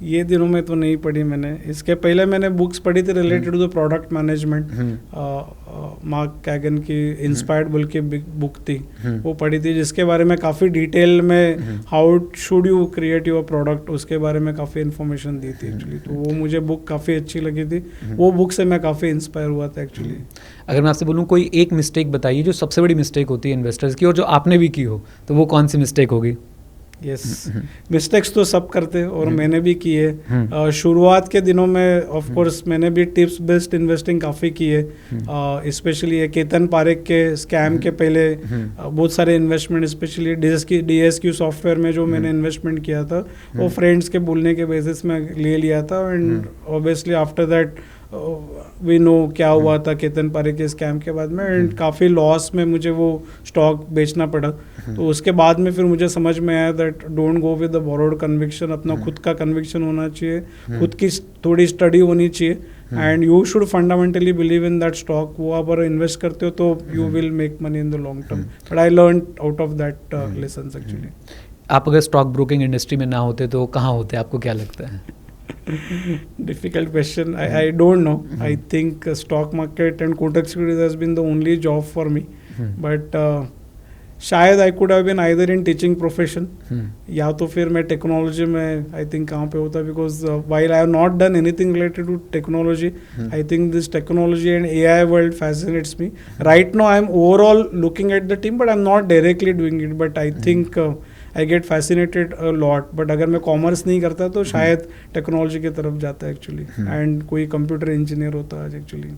ये दिनों में तो नहीं पढ़ी मैंने. इसके पहले मैंने बुक्स पढ़ी थी related to the product management. Mark Cagan की इंस्पायर्ड बोल के बुक थी, वो पढ़ी थी, जिसके बारे में काफ़ी डिटेल में how should you create your product, उसके बारे में काफ़ी इन्फॉर्मेशन दी थी एक्चुअली. तो वो मुझे बुक काफ़ी अच्छी लगी थी. वो बुक से मैं काफ़ी इंस्पायर हुआ था एक्चुअली. अगर मैं आपसे बोलूँ कोई एक मिस्टेक बताइए जो सबसे बड़ी मिस्टेक होती है इन्वेस्टर्स की, और जो आपने भी की हो, तो वो कौन सी मिस्टेक होगी? यस, मिस्टेक्स तो सब करते हैं और मैंने भी की है. शुरुआत के दिनों में ऑफ कोर्स मैंने भी टिप्स बेस्ड इन्वेस्टिंग काफ़ी की है. स्पेशली ये केतन पारेख के स्कैम के पहले बहुत सारे इन्वेस्टमेंट, स्पेशली DSQ सॉफ्टवेयर में जो मैंने इन्वेस्टमेंट किया था, वो फ्रेंड्स के बोलने के बेसिस में ले लिया था. And obviously after that we know क्या हुआ था केतन पारेख के स्कैम के बाद में, एंड काफ़ी लॉस में मुझे वो स्टॉक बेचना पड़ा. तो उसके बाद में फिर मुझे समझ में आया that don't go with the borrowed conviction. अपना खुद का कन्विक्शन होना चाहिए, खुद की थोड़ी स्टडी होनी चाहिए, and you should fundamentally believe in that stock. वो आप अगर इन्वेस्ट करते हो तो you will make money in the long term. But I learn out of that lessons actually. आप अगर स्टॉक ब्रोकिंग इंडस्ट्री में ना होते तो कहाँ होते, आपको क्या लगता है? Difficult question. I don't know. I think stock market and Kotak Securities has been the only job for me. But शायद I could have been either in teaching profession, या तो फिर मैं टेक्नोलॉजी में I think कहाँ पे होता, because while I have not done anything related to technology, I think this technology and AI world fascinates me. Right now I am overall looking at the team, but I am not directly doing it. But I think I get fascinated a lot. But अगर मैं commerce नहीं करता तो शायद technology की तरफ जाता actually, and कोई कंप्यूटर इंजीनियर होता आज एक्चुअली.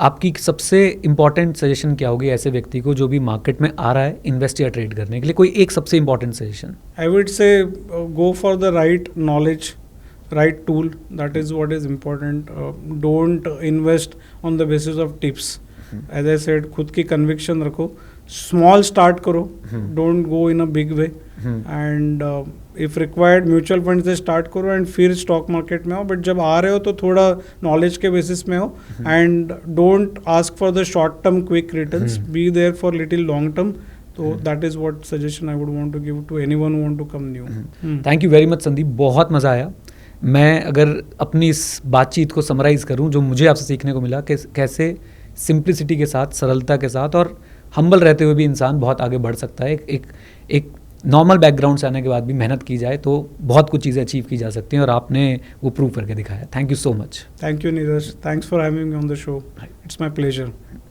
आपकी सबसे इम्पॉर्टेंट सजेशन क्या होगी ऐसे व्यक्ति को जो भी मार्केट में आ रहा है इन्वेस्ट या ट्रेड करने के लिए? कोई एक सबसे important suggestion. I would say go for the right knowledge, right tool. That is what is important. Don't invest on the basis of tips. As I said, खुद की conviction रखो, small start करो, don't go in a big way, and if required mutual fund से start करो and फिर stock market में आओ. But जब आ रहे हो तो थोड़ा नॉलेज के बेसिस में हो, and don't ask for the short term quick returns, be there for little long term. तो that is what suggestion I would want to give to anyone who want to come new. Thank you very much Sandeep, बहुत मज़ा आया. मैं अगर अपनी इस बातचीत को समराइज़ करूं, जो मुझे आपसे सीखने को मिला कि कैसे सिंप्लिसिटी के साथ, सरलता के साथ और हम्बल रहते हुए भी इंसान बहुत आगे बढ़ सकता है. एक नॉर्मल बैकग्राउंड से आने के बाद भी मेहनत की जाए तो बहुत कुछ चीज़ें अचीव की जा सकती हैं, और आपने वो प्रूव करके दिखाया. Thank you so much. Thank you Neeraj, thanks for having me on the show. It's my pleasure.